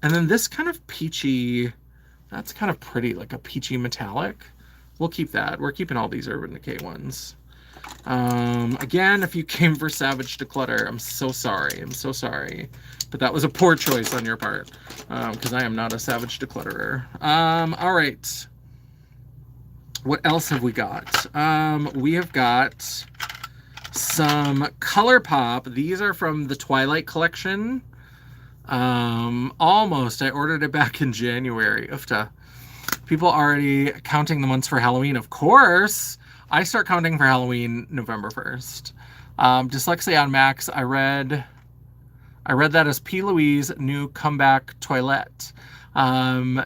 And then this kind of peachy, that's kind of pretty, like a peachy metallic. We'll keep that. We're keeping all these Urban Decay ones. Again, if you came for Savage Declutter, I'm so sorry. I'm so sorry. But that was a poor choice on your part, because I am not a Savage Declutterer. All right. What else have we got? We have got some ColourPop. These are from the Twilight collection. Almost. I ordered it back in January. Oofta. People already counting the months for Halloween. Of course. I start counting for Halloween November 1st. Dyslexia on Max. I read that as P. Louise' new comeback toilette.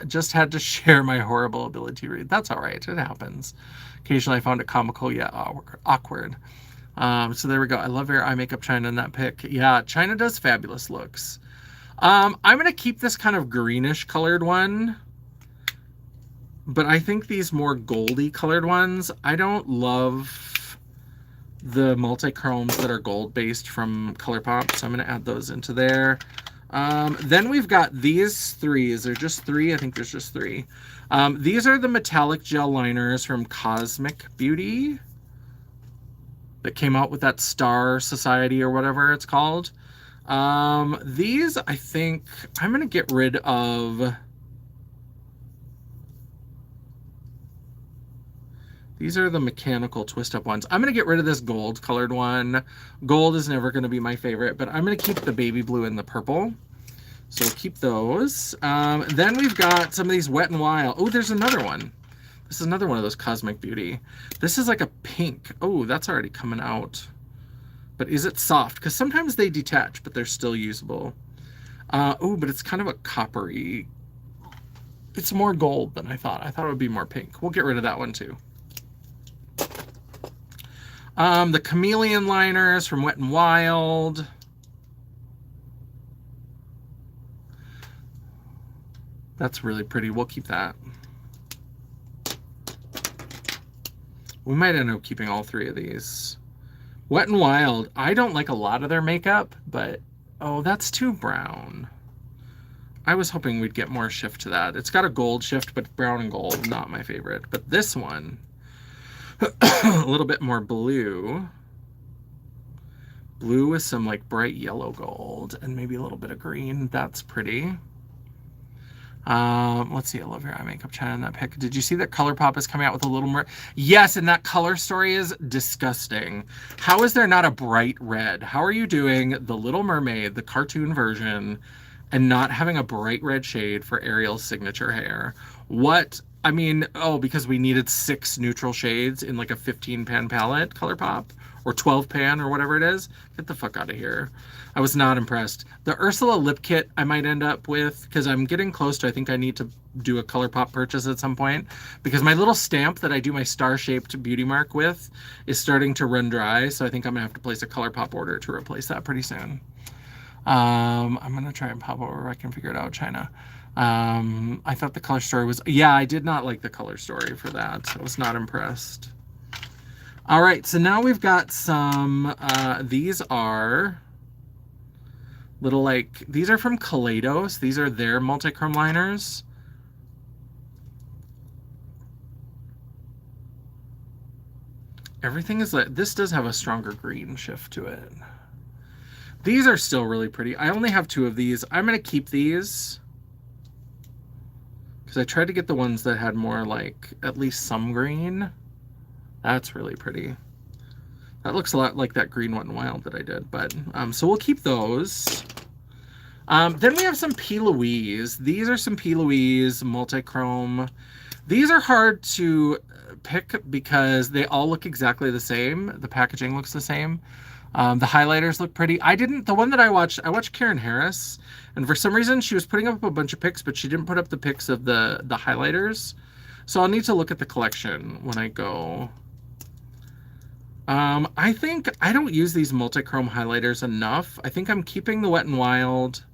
Just had to share my horrible ability to read. That's all right. It happens. Occasionally I found it comical yet awkward. So there we go. I love your eye makeup, China, in that pic. Yeah, China does fabulous looks. I'm going to keep this kind of greenish colored one. But I think these more goldy colored ones, I don't love the multi-chromes that are gold based from ColourPop. So I'm going to add those into there. Then we've got these 3. Is there just 3? I think there's just 3. These are the metallic gel liners from Cosmic Beauty that came out with that Star Society or whatever it's called. These, I think, I'm going to get rid of. These are the mechanical twist-up ones. I'm going to get rid of this gold-colored one. Gold is never going to be my favorite, but I'm going to keep the baby blue and the purple. So we'll keep those. Then we've got some of these Wet n Wild. Oh, there's another one. This is another one of those Cosmic Beauty. This is like a pink. Oh, that's already coming out. But is it soft? Because sometimes they detach, but they're still usable. Oh, but it's kind of a coppery. It's more gold than I thought. I thought it would be more pink. We'll get rid of that one too. The Chameleon liners from Wet n Wild. That's really pretty. We'll keep that. We might end up keeping all 3 of these. Wet n Wild. I don't like a lot of their makeup, but oh, that's too brown. I was hoping we'd get more shift to that. It's got a gold shift, but brown and gold, not my favorite. But this one, A little bit more blue. Blue with some like bright yellow gold and maybe a little bit of green. That's pretty. Let's see. I love your eye makeup, China, in that pic. Did you see that ColourPop is coming out with a little more? Yes, and that color story is disgusting. How is there not a bright red? How are you doing The Little Mermaid, the cartoon version, and not having a bright red shade for Ariel's signature hair? What? I mean, oh, because we needed 6 neutral shades in like a 15 pan palette, ColourPop, or 12 pan or whatever it is. Get the fuck out of here. I was not impressed. The Ursula lip kit I might end up with, because I'm getting close to, I think I need to do a ColourPop purchase at some point, because my little stamp that I do my star-shaped beauty mark with is starting to run dry, so I think I'm gonna have to place a ColourPop order to replace that pretty soon. I'm gonna try and pop over if I can figure it out, China. I thought the color story was, yeah, I did not like the color story for that. I was not impressed. All right, so now we've got some, these are little like, these are from Kaleidos. These are their multi-chrome liners. Everything is like, this does have a stronger green shift to it. These are still really pretty. I only have 2 of these. I'm gonna keep these because I tried to get the ones that had more like at least some green. That's really pretty. That looks a lot like that green Wet n Wild that I did, but so we'll keep those. Then we have some P. Louise. These are some P. Louise multi-chrome. These are hard to pick because they all look exactly the same. The packaging looks the same. The highlighters look pretty. The one that I watched Karen Harris, and for some reason she was putting up a bunch of pics, but she didn't put up the pics of the highlighters. So I'll need to look at the collection when I go. I think I don't use these multi-chrome highlighters enough. I think I'm keeping the Wet n Wild.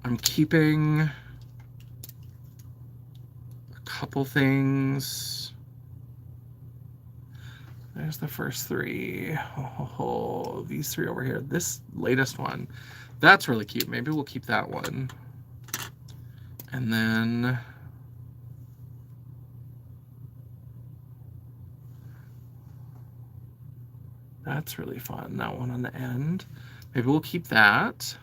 I'm keeping a couple things. There's the first 3. Oh, these 3 over here. This latest one, that's really cute. Maybe we'll keep that one. And then that's really fun. That one on the end. Maybe we'll keep that.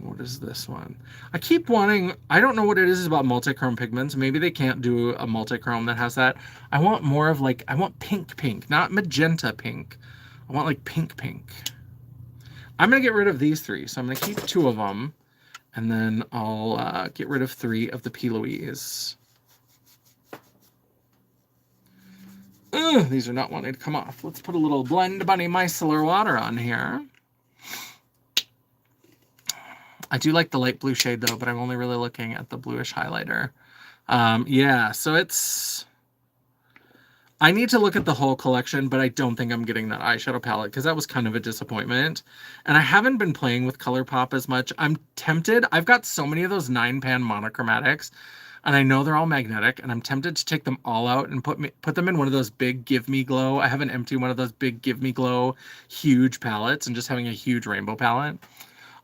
What is this one? I keep wanting, I don't know what it is about multi-chrome pigments. Maybe they can't do a multi-chrome that has that. I want more of like, I want pink, not magenta pink. I want like pink. I'm going to get rid of these 3. So I'm going to keep 2 of them. And then I'll get rid of 3 of the P. Louise. These are not wanting to come off. Let's put a little Blend Bunny Micellar water on here. I do like the light blue shade though, but I'm only really looking at the bluish highlighter. Yeah, so it's... I need to look at the whole collection, but I don't think I'm getting that eyeshadow palette because that was kind of a disappointment. And I haven't been playing with ColourPop as much. I'm tempted. I've got so many of those 9-pan monochromatics, and I know they're all magnetic, and I'm tempted to take them all out and put them in one of those big Give Me Glow. I have an empty one of those big Give Me Glow huge palettes and just having a huge rainbow palette.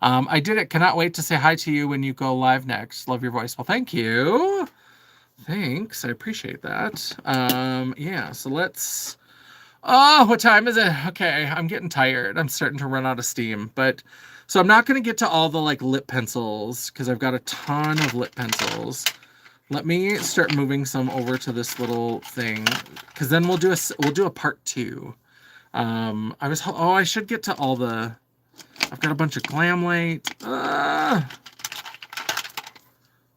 I did it. Cannot wait to say hi to you when you go live next. Love your voice. Well, thank you. Thanks. I appreciate that. Yeah, so let's... Oh, what time is it? Okay, I'm getting tired. I'm starting to run out of steam. But so I'm not going to get to all the like lip pencils because I've got a ton of lip pencils. Let me start moving some over to this little thing because then we'll do a part 2. I should get to all the... I've got a bunch of Glam Light. I'm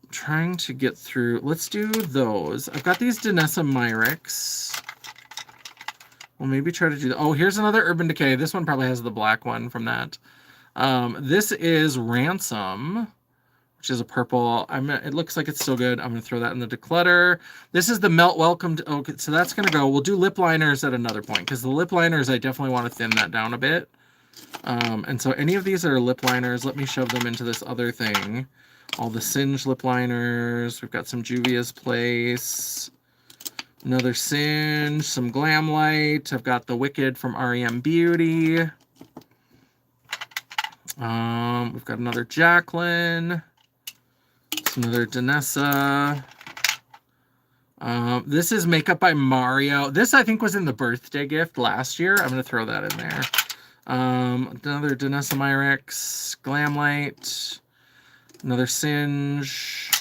trying to get through. Let's do those. I've got these Danessa Myrics. We'll maybe try to do that. Oh, here's another Urban Decay. This one probably has the black one from that. This is Ransom, which is a purple. It looks like it's still good. I'm going to throw that in the declutter. This is the Melt Welcome. Okay, so that's going to go. We'll do lip liners at another point because the lip liners, I definitely want to thin that down a bit. And so any of these that are lip liners, let me shove them into this other thing. All the Singe lip liners. We've got some Juvia's Place. Another Singe. Some Glam Light. I've got the Wicked from REM Beauty. We've got another Jacqueline. Another Danessa. This is Makeup by Mario. This, I think, was in the birthday gift last year. I'm going to throw that in there. Another Danessa Myricks, Glamlight, another Singe,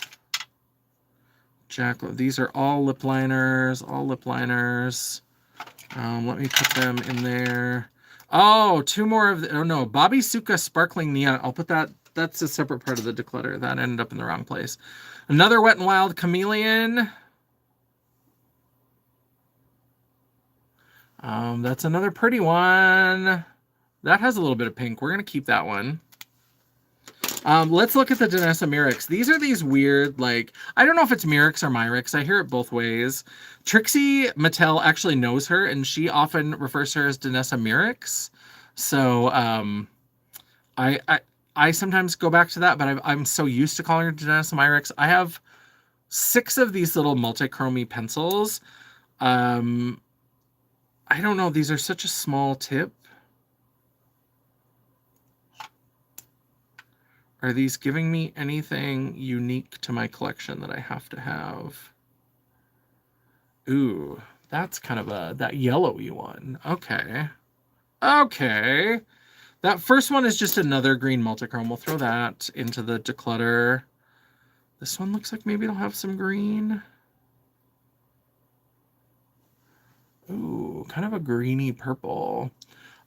Jack. These are all lip liners, let me put them in there. Oh, two more of the, oh no, Bobby Suka Sparkling Neon. I'll put that, that's a separate part of the declutter. That ended up in the wrong place. Another Wet n Wild Chameleon. That's another pretty one. That has a little bit of pink. We're going to keep that one. Let's look at the Danessa Myricks. These are these weird, like, I don't know if it's Myricks or Myricks. I hear it both ways. Trixie Mattel actually knows her, and she often refers to her as Danessa Myricks. So I sometimes go back to that, but I'm so used to calling her Danessa Myricks. I have 6 of these little multi-chromy pencils. I don't know. These are such a small tip. Are these giving me anything unique to my collection that I have to have? Ooh, that's kind of that yellowy one. Okay. Okay. That first one is just another green multichrome. We'll throw that into the declutter. This one looks like maybe it'll have some green. Ooh, kind of a greeny purple.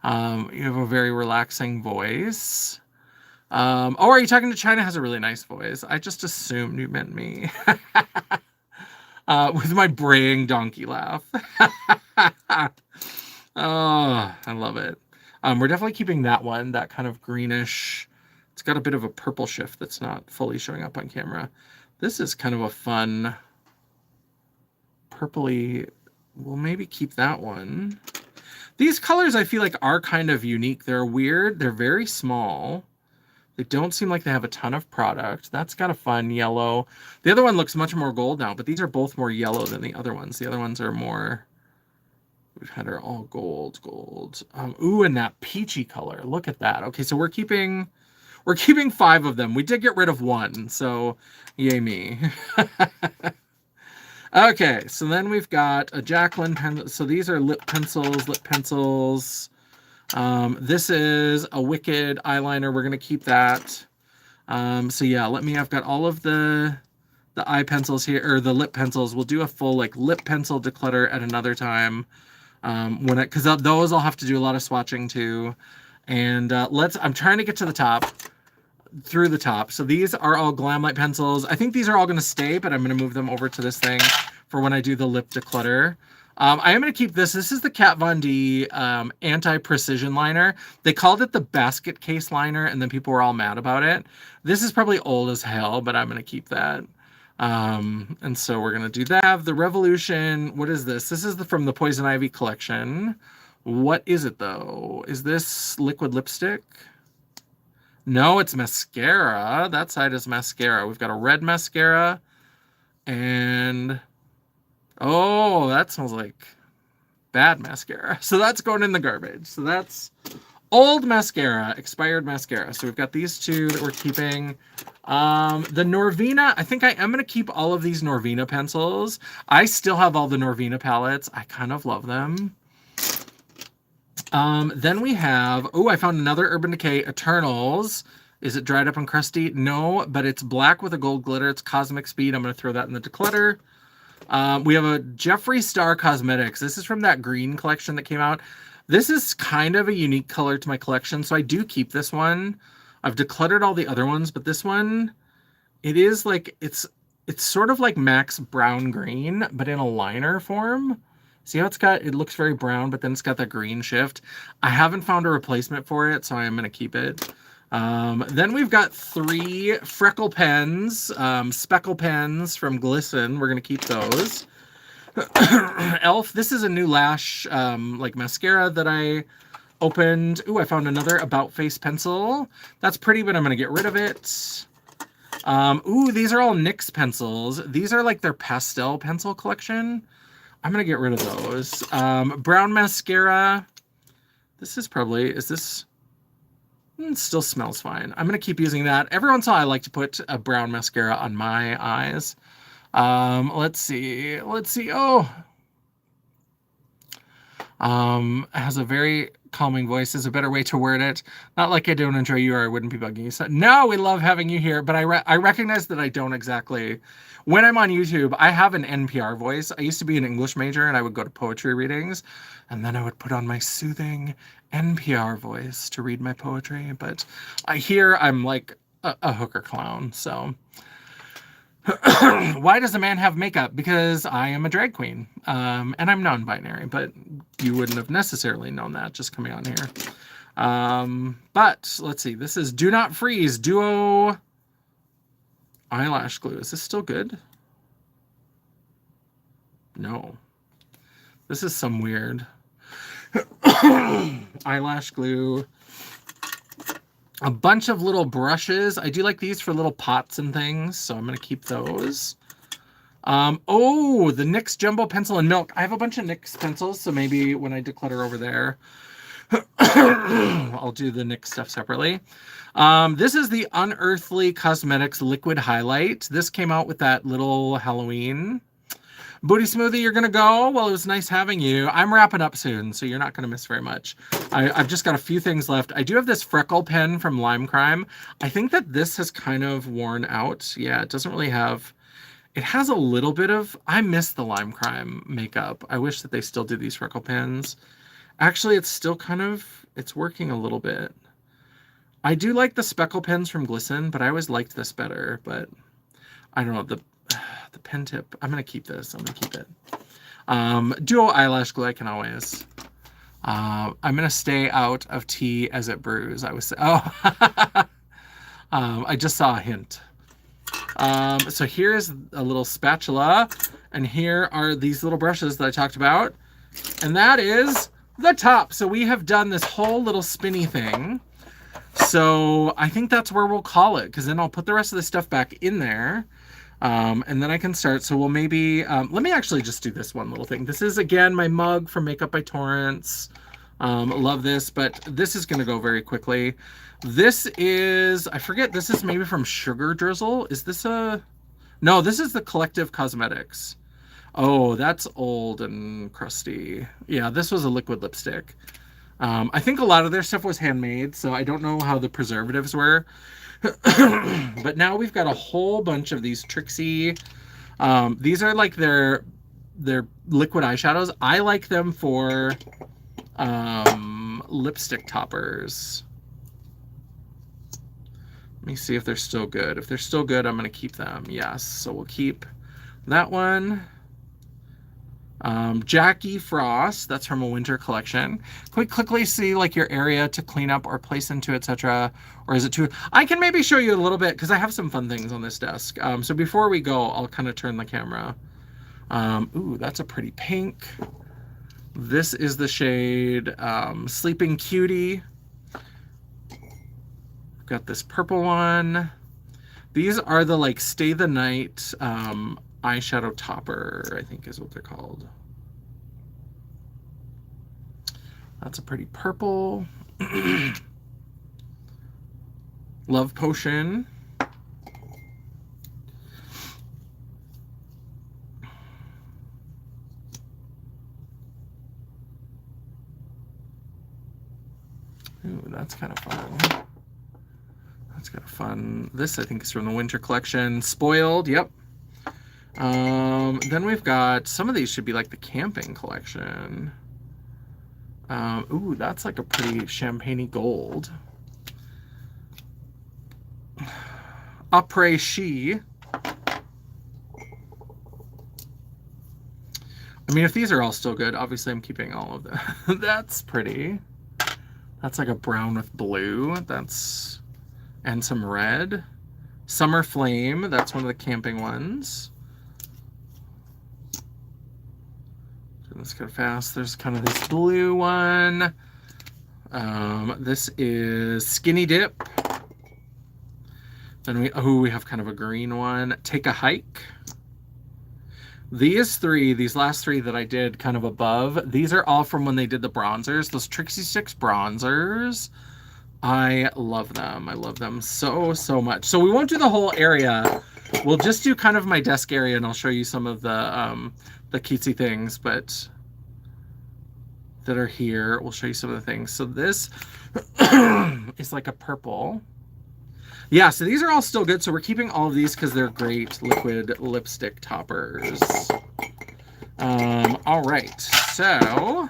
You have a very relaxing voice. Oh, are you talking to China? Has a really nice voice. I just assumed you meant me. With my braying donkey laugh. Oh, I love it. We're definitely keeping that one, that kind of greenish. It's got a bit of a purple shift that's not fully showing up on camera. This is kind of a fun purpley. We'll maybe keep that one. These colors I feel like are kind of unique. They're weird. They're very small. They don't seem like they have a ton of product. That's got a fun yellow. The other one looks much more gold now, but these are both more yellow than the other ones. The other ones are more, we've had her all gold. Ooh, and that peachy color. Look at that. Okay, so we're keeping 5 of them. We did get rid of one, so yay me. Okay, so then we've got a Jacqueline pen. So these are lip pencils. This is a Wicked eyeliner. We're going to keep that. So yeah, I've got all of the eye pencils here, or the lip pencils. We'll do a full like lip pencil declutter at another time. Because those I'll have to do a lot of swatching too. And I'm trying to get to the top, through the top. So these are all Glamlight pencils. I think these are all going to stay, but I'm going to move them over to this thing for when I do the lip declutter. I am going to keep this. This is the Kat Von D anti-precision liner. They called it the basket case liner, and then people were all mad about it. This is probably old as hell, but I'm going to keep that. And so we're going to do that. I have the Revolution. What is this? This is from the Poison Ivy collection. What is it, though? Is this liquid lipstick? No, it's mascara. That side is mascara. We've got a red mascara. And oh, that smells like bad mascara. So that's going in the garbage. So that's old mascara, expired mascara. So we've got these 2 that we're keeping. The Norvina, I think I am going to keep all of these Norvina pencils. I still have all the Norvina palettes. I kind of love them. Then we have, oh, I found another Urban Decay Eternals. Is it dried up and crusty? No, but it's black with a gold glitter. It's Cosmic Speed. I'm going to throw that in the declutter. We have a Jeffree Star Cosmetics. This is from that green collection that came out. This is kind of a unique color to my collection, so I do keep this one. I've decluttered all the other ones, but this one, it is like, it's sort of like Max Brown Green, but in a liner form. See how it looks very brown, but then it's got that green shift. I haven't found a replacement for it, so I am going to keep it. Then we've got 3 freckle pens, speckle pens from Glisten. We're going to keep those. Elf, this is a new lash like mascara that I opened. Ooh, I found another About Face pencil. That's pretty, but I'm going to get rid of it. Ooh, these are all NYX pencils. These are like their pastel pencil collection. I'm going to get rid of those. Brown mascara. This is probably, is this? It still smells fine. I'm going to keep using that. Every once in a while, I like to put a brown mascara on my eyes. Let's see. Let's see. Oh, has a very calming voice is a better way to word it. Not like I don't enjoy you or I wouldn't be bugging you. So, no, we love having you here, but I recognize that I don't exactly. When I'm on YouTube, I have an NPR voice. I used to be an English major and I would go to poetry readings and then I would put on my soothing NPR voice to read my poetry. But I hear I'm like a hooker clown, so... Why does a man have makeup? Because I am a drag queen, and I'm non-binary, but you wouldn't have necessarily known that just coming on here. But let's see. This is Do Not Freeze Duo Eyelash Glue. Is this still good? No. This is some weird eyelash glue. A bunch of little brushes. I do like these for little pots and things, so I'm going to keep those. Oh, the NYX Jumbo Pencil and Milk. I have a bunch of NYX pencils, so maybe when I declutter over there, I'll do the NYX stuff separately. This is the Unearthly Cosmetics Liquid Highlight. This came out with that little Halloween. Booty Smoothie, you're going to go? Well, it was nice having you. I'm wrapping up soon, so you're not going to miss very much. I've just got a few things left. I do have this freckle pen from Lime Crime. I think that this has kind of worn out. Yeah, it doesn't really have... It has a little bit of... I miss the Lime Crime makeup. I wish that they still did these freckle pens. Actually, it's still kind of... It's working a little bit. I do like the speckle pens from Glisten, but I always liked this better. But I don't know, the pen tip. I'm going to keep this. I'm going to keep it. Duo eyelash glue, I can always. I'm going to stay out of tea as it brews. I was... Oh, I just saw a hint. So here's a little spatula, and here are these little brushes that I talked about, and that is the top. So we have done this whole little spinny thing. So I think that's where we'll call it, because then I'll put the rest of the stuff back in there. And then I can start. So we'll maybe, let me actually just do this one little thing. This is, again, my mug from Makeup by Torrance. Love this, but this is going to go very quickly. This is, I forget, this is maybe from Sugar Drizzle. Is this a, no, this is the Collective Cosmetics. Oh, that's old and crusty. Yeah, this was a liquid lipstick. I think a lot of their stuff was handmade, so I don't know how the preservatives were. But now we've got a whole bunch of these Trixie. These are like their liquid eyeshadows. I like them for lipstick toppers. Let me see if they're still good. If they're still good, I'm going to keep them. Yes, so we'll keep that one. Jackie Frost, that's from a winter collection. Can we quickly see like your area to clean up or place into, etc.? Or is it too... I can maybe show you a little bit because I have some fun things on this desk. So before we go, I'll kind of turn the camera. Ooh, that's a pretty pink. This is the shade Sleeping Cutie. I've got this purple one. These are the like Stay the Night eyeshadow topper, I think is what they're called. That's a pretty purple. Love Potion. Ooh, that's kind of fun. That's kind of fun. This, I think, is from the winter collection. Spoiled, yep. Then we've got, some of these should be like the camping collection. Ooh, that's like a pretty champagne-y gold. Après Ski. I mean, if these are all still good, obviously I'm keeping all of them. That's pretty. That's like a brown with blue. That's, and some red. Summer Flame, that's one of the camping ones. Let's go fast. There's kind of this blue one. This is Skinny Dip. Then we have kind of a green one. Take a Hike. These last three that I did kind of above, these are all from when they did the bronzers. Those Trixie Sticks bronzers. I love them. I love them so, so much. So we won't do the whole area, we'll just do kind of my desk area, and I'll show you some of the cutesy things, but that are here. We'll show you some of the things. So this is like a purple. Yeah, so these are all still good. So we're keeping all of these because they're great liquid lipstick toppers. All right, so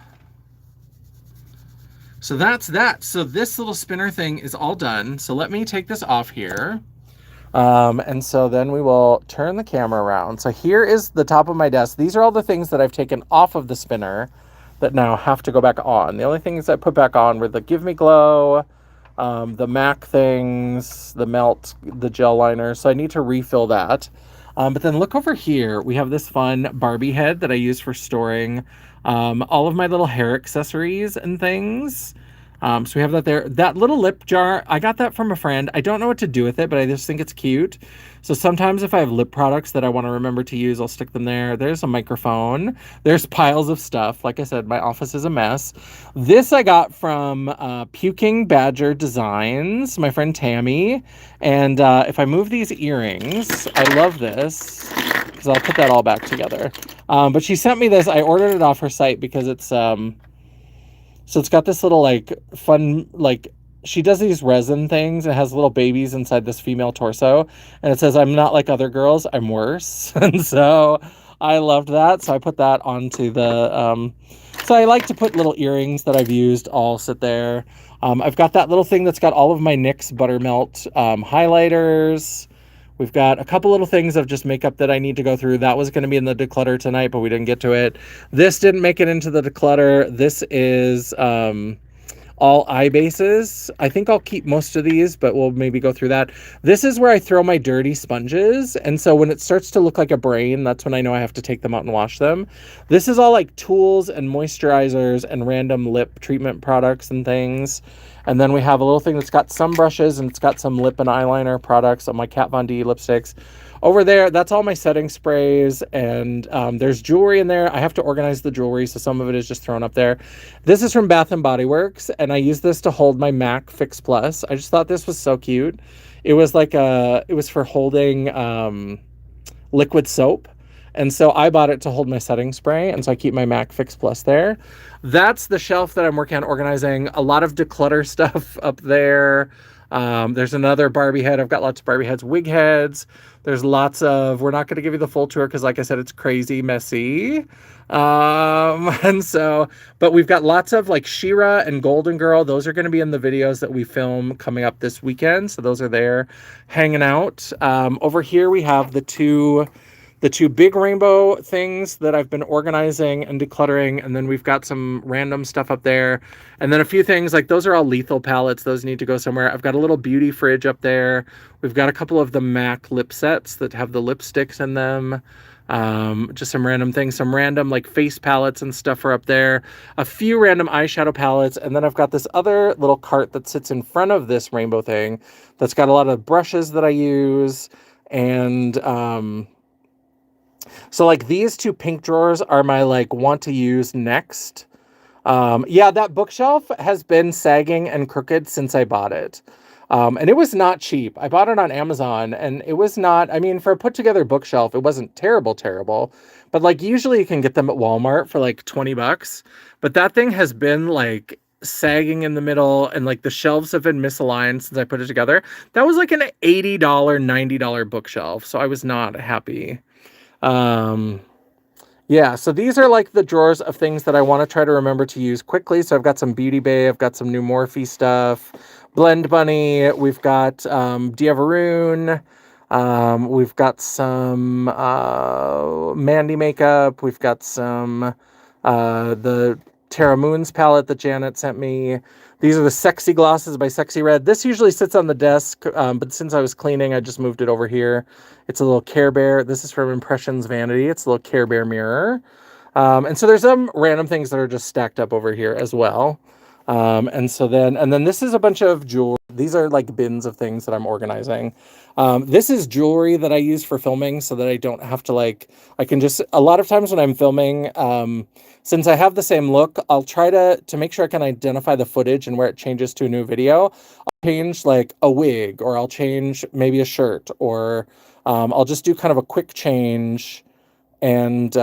that's that. So this little spinner thing is all done. So let me take this off here. And so then we will turn the camera around. So here is the top of my desk. These are all the things that I've taken off of the spinner that now have to go back on. The only things I put back on were the Give Me Glow, the MAC things, the Melt, the gel liner. So I need to refill that. But then look over here. We have this fun Barbie head that I use for storing all of my little hair accessories and things. So we have that there. That little lip jar, I got that from a friend. I don't know what to do with it, but I just think it's cute. So sometimes if I have lip products that I want to remember to use, I'll stick them there. There's a microphone. There's piles of stuff. Like I said, my office is a mess. This I got from Puking Badger Designs, my friend Tammy. And if I move these earrings, I love this because I'll put that all back together. But she sent me this. I ordered it off her site because it's... So it's got this little like fun, like she does these resin things and it has little babies inside this female torso. And it says, I'm not like other girls, I'm worse. And so I loved that. So I put that onto the, so I like to put little earrings that I've used all sit there. I've got that little thing that's got all of my NYX Buttermelt highlighters. We've got a couple little things of just makeup that I need to go through. That was going to be in the declutter tonight, but we didn't get to it. This didn't make it into the declutter. This is all eye bases. I think I'll keep most of these, but we'll maybe go through that. This is where I throw my dirty sponges. And so when it starts to look like a brain, that's when I know I have to take them out and wash them. This is all like tools and moisturizers and random lip treatment products and things. And then we have a little thing that's got some brushes and it's got some lip and eyeliner products on my Kat Von D lipsticks. Over there, that's all my setting sprays, and there's jewelry in there. I have to organize the jewelry, so some of it is just thrown up there. This is from Bath & Body Works, and I use this to hold my MAC Fix Plus. I just thought this was so cute. It was like it was for holding liquid soap. And so I bought it to hold my setting spray, and so I keep my MAC Fix Plus there. That's the shelf that I'm working on organizing. A lot of declutter stuff up there. There's another Barbie head. I've got lots of Barbie heads, wig heads. There's lots of, we're not going to give you the full tour because like I said, it's crazy messy. And so, but we've got lots of like She-Ra and Golden Girl. Those are going to be in the videos that we film coming up this weekend. So those are there hanging out. Over here we have the two big rainbow things that I've been organizing and decluttering. And then we've got some random stuff up there. And then a few things like those are all lethal palettes. Those need to go somewhere. I've got a little beauty fridge up there. We've got a couple of the MAC lip sets that have the lipsticks in them. Just some random things, some random like face palettes and stuff are up there. A few random eyeshadow palettes. And then I've got this other little cart that sits in front of this rainbow thing that's got a lot of brushes that I use. And, so like these two pink drawers are my like want to use next. Yeah, that bookshelf has been sagging and crooked since I bought it. And it was not cheap. I bought it on Amazon and it was not, I mean, for a put together bookshelf, it wasn't terrible, but like usually you can get them at Walmart for like $20, but that thing has been like sagging in the middle and like the shelves have been misaligned since I put it together. That was like an $80, $90 bookshelf. So I was not happy. Yeah, so these are like the drawers of things that I want to try to remember to use quickly. So I've got some Beauty Bay, I've got some new Morphe stuff, Blend Bunny, we've got Diavaroon, we've got some Mandy makeup, we've got some the Terra Moons palette that Janet sent me. These are the Sexy Glosses by Sexy Red. This usually sits on the desk, but since I was cleaning, I just moved it over here. It's a little Care Bear. This is from Impressions Vanity. It's a little Care Bear mirror. And so there's some random things that are just stacked up over here as well. And then this is a bunch of jewelry. These are like bins of things that I'm organizing. This is jewelry that I use for filming so that I don't have to like, I can just, a lot of times when I'm filming, since I have the same look, I'll try to make sure I can identify the footage and where it changes to a new video. I'll change like a wig, or I'll change maybe a shirt, or I'll just do kind of a quick change, and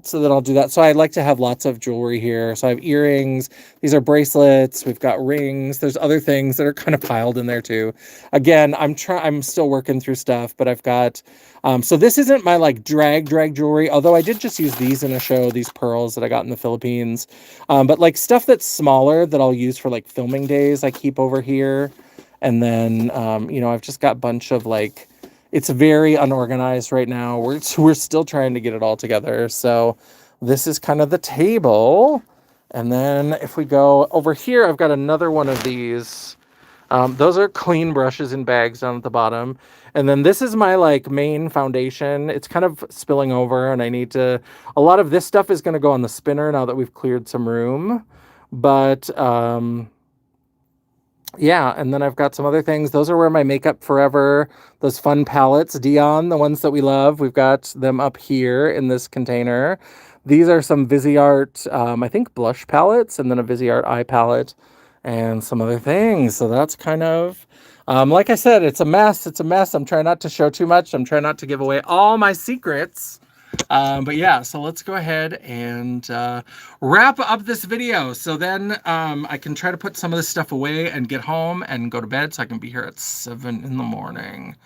so then I'll do that. So I like to have lots of jewelry here. So I have earrings. These are bracelets. We've got rings. There's other things that are kind of piled in there too. Again, I'm still working through stuff, but I've got, so this isn't my like drag jewelry, although I did just use these in a show, these pearls that I got in the Philippines. But like stuff that's smaller that I'll use for like filming days, I keep over here. And then, I've just got a bunch of like, it's very unorganized right now. We're still trying to get it all together. So this is kind of the table. And then if we go over here, I've got another one of these. Those are clean brushes in bags down at the bottom. And then this is my like main foundation. It's kind of spilling over, and a lot of this stuff is going to go on the spinner now that we've cleared some room. But, yeah, and then I've got some other things. Those are where my Makeup Forever, those fun palettes, Dion, the ones that we love. We've got them up here in this container. These are some Viseart, I think blush palettes, and then a Viseart eye palette, and some other things. So that's kind of, like I said, it's a mess. It's a mess. I'm trying not to show too much. I'm trying not to give away all my secrets. But yeah, so let's go ahead and wrap up this video. So then I can try to put some of this stuff away and get home and go to bed so I can be here at 7 in the morning.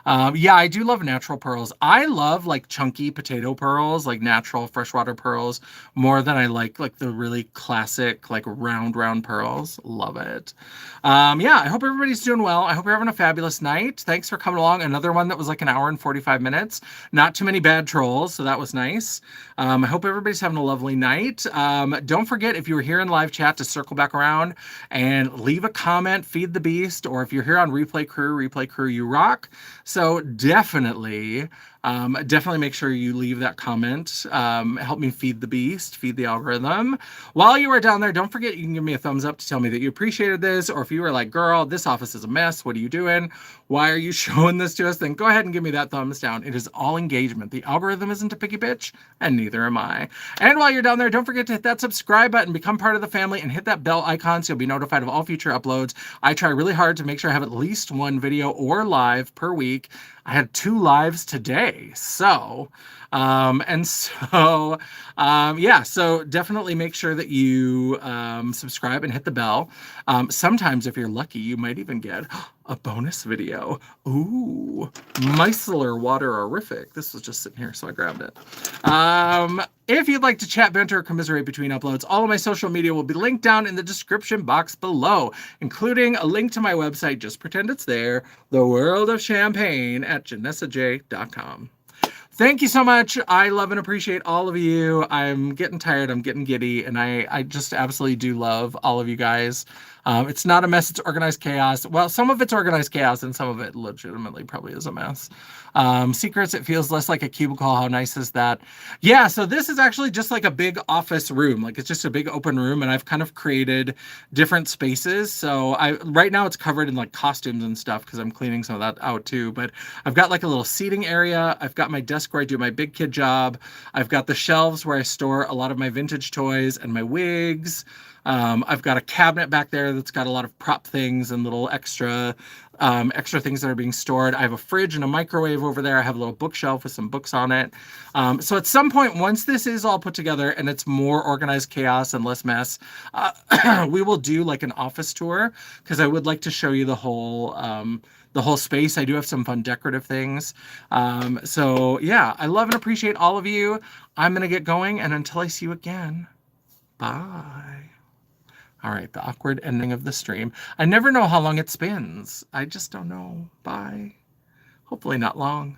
Yeah, I do love natural pearls. I love like chunky potato pearls, like natural freshwater pearls, more than I like the really classic, like round pearls. Love it. Yeah, I hope everybody's doing well. I hope you're having a fabulous night. Thanks for coming along. Another one that was like an hour and 45 minutes. Not too many bad trolls, so that was nice. I hope everybody's having a lovely night. Don't forget, if you were here in live chat, to circle back around and leave a comment, feed the beast, or if you're here on Replay Crew, you rock. So definitely make sure you leave that comment. Help me feed the beast, feed the algorithm. While you are down there, don't forget you can give me a thumbs up to tell me that you appreciated this, or if you were like, girl, this office is a mess, what are you doing? Why are you showing this to us? Then go ahead and give me that thumbs down. It is all engagement. The algorithm isn't a picky bitch, and neither am I. And while you're down there, don't forget to hit that subscribe button, become part of the family, and hit that bell icon so you'll be notified of all future uploads. I try really hard to make sure I have at least one video or live per week. I had 2 lives today, so yeah, so definitely make sure that you subscribe and hit the bell. Sometimes if you're lucky, you might even get a bonus video. Ooh, micellar water-orific. This was just sitting here, so I grabbed it. If you'd like to chat, banter, or commiserate between uploads, all of my social media will be linked down in the description box below, including a link to my website, just pretend it's there, The World of Champagne at janessaj.com. Thank you so much. I love and appreciate all of you. I'm getting tired. I'm getting giddy. And I just absolutely do love all of you guys. It's not a mess. It's organized chaos. Well, some of it's organized chaos and some of it legitimately probably is a mess. Secrets, it feels less like a cubicle. How nice is that? Yeah, so this is actually just like a big office room. Like it's just a big open room, and I've kind of created different spaces. So right now it's covered in like costumes and stuff because I'm cleaning some of that out too. But I've got like a little seating area. I've got my desk where I do my big kid job. I've got the shelves where I store a lot of my vintage toys and my wigs. I've got a cabinet back there that's got a lot of prop things and little extra things that are being stored. I have a fridge and a microwave over there. I have a little bookshelf with some books on it. So at some point, once this is all put together and it's more organized chaos and less mess, we will do like an office tour, because I would like to show you the whole space. I do have some fun decorative things. So yeah, I love and appreciate all of you. I'm going to get going, and until I see you again, bye. All right, the awkward ending of the stream. I never know how long it spins. I just don't know. Bye. Hopefully not long.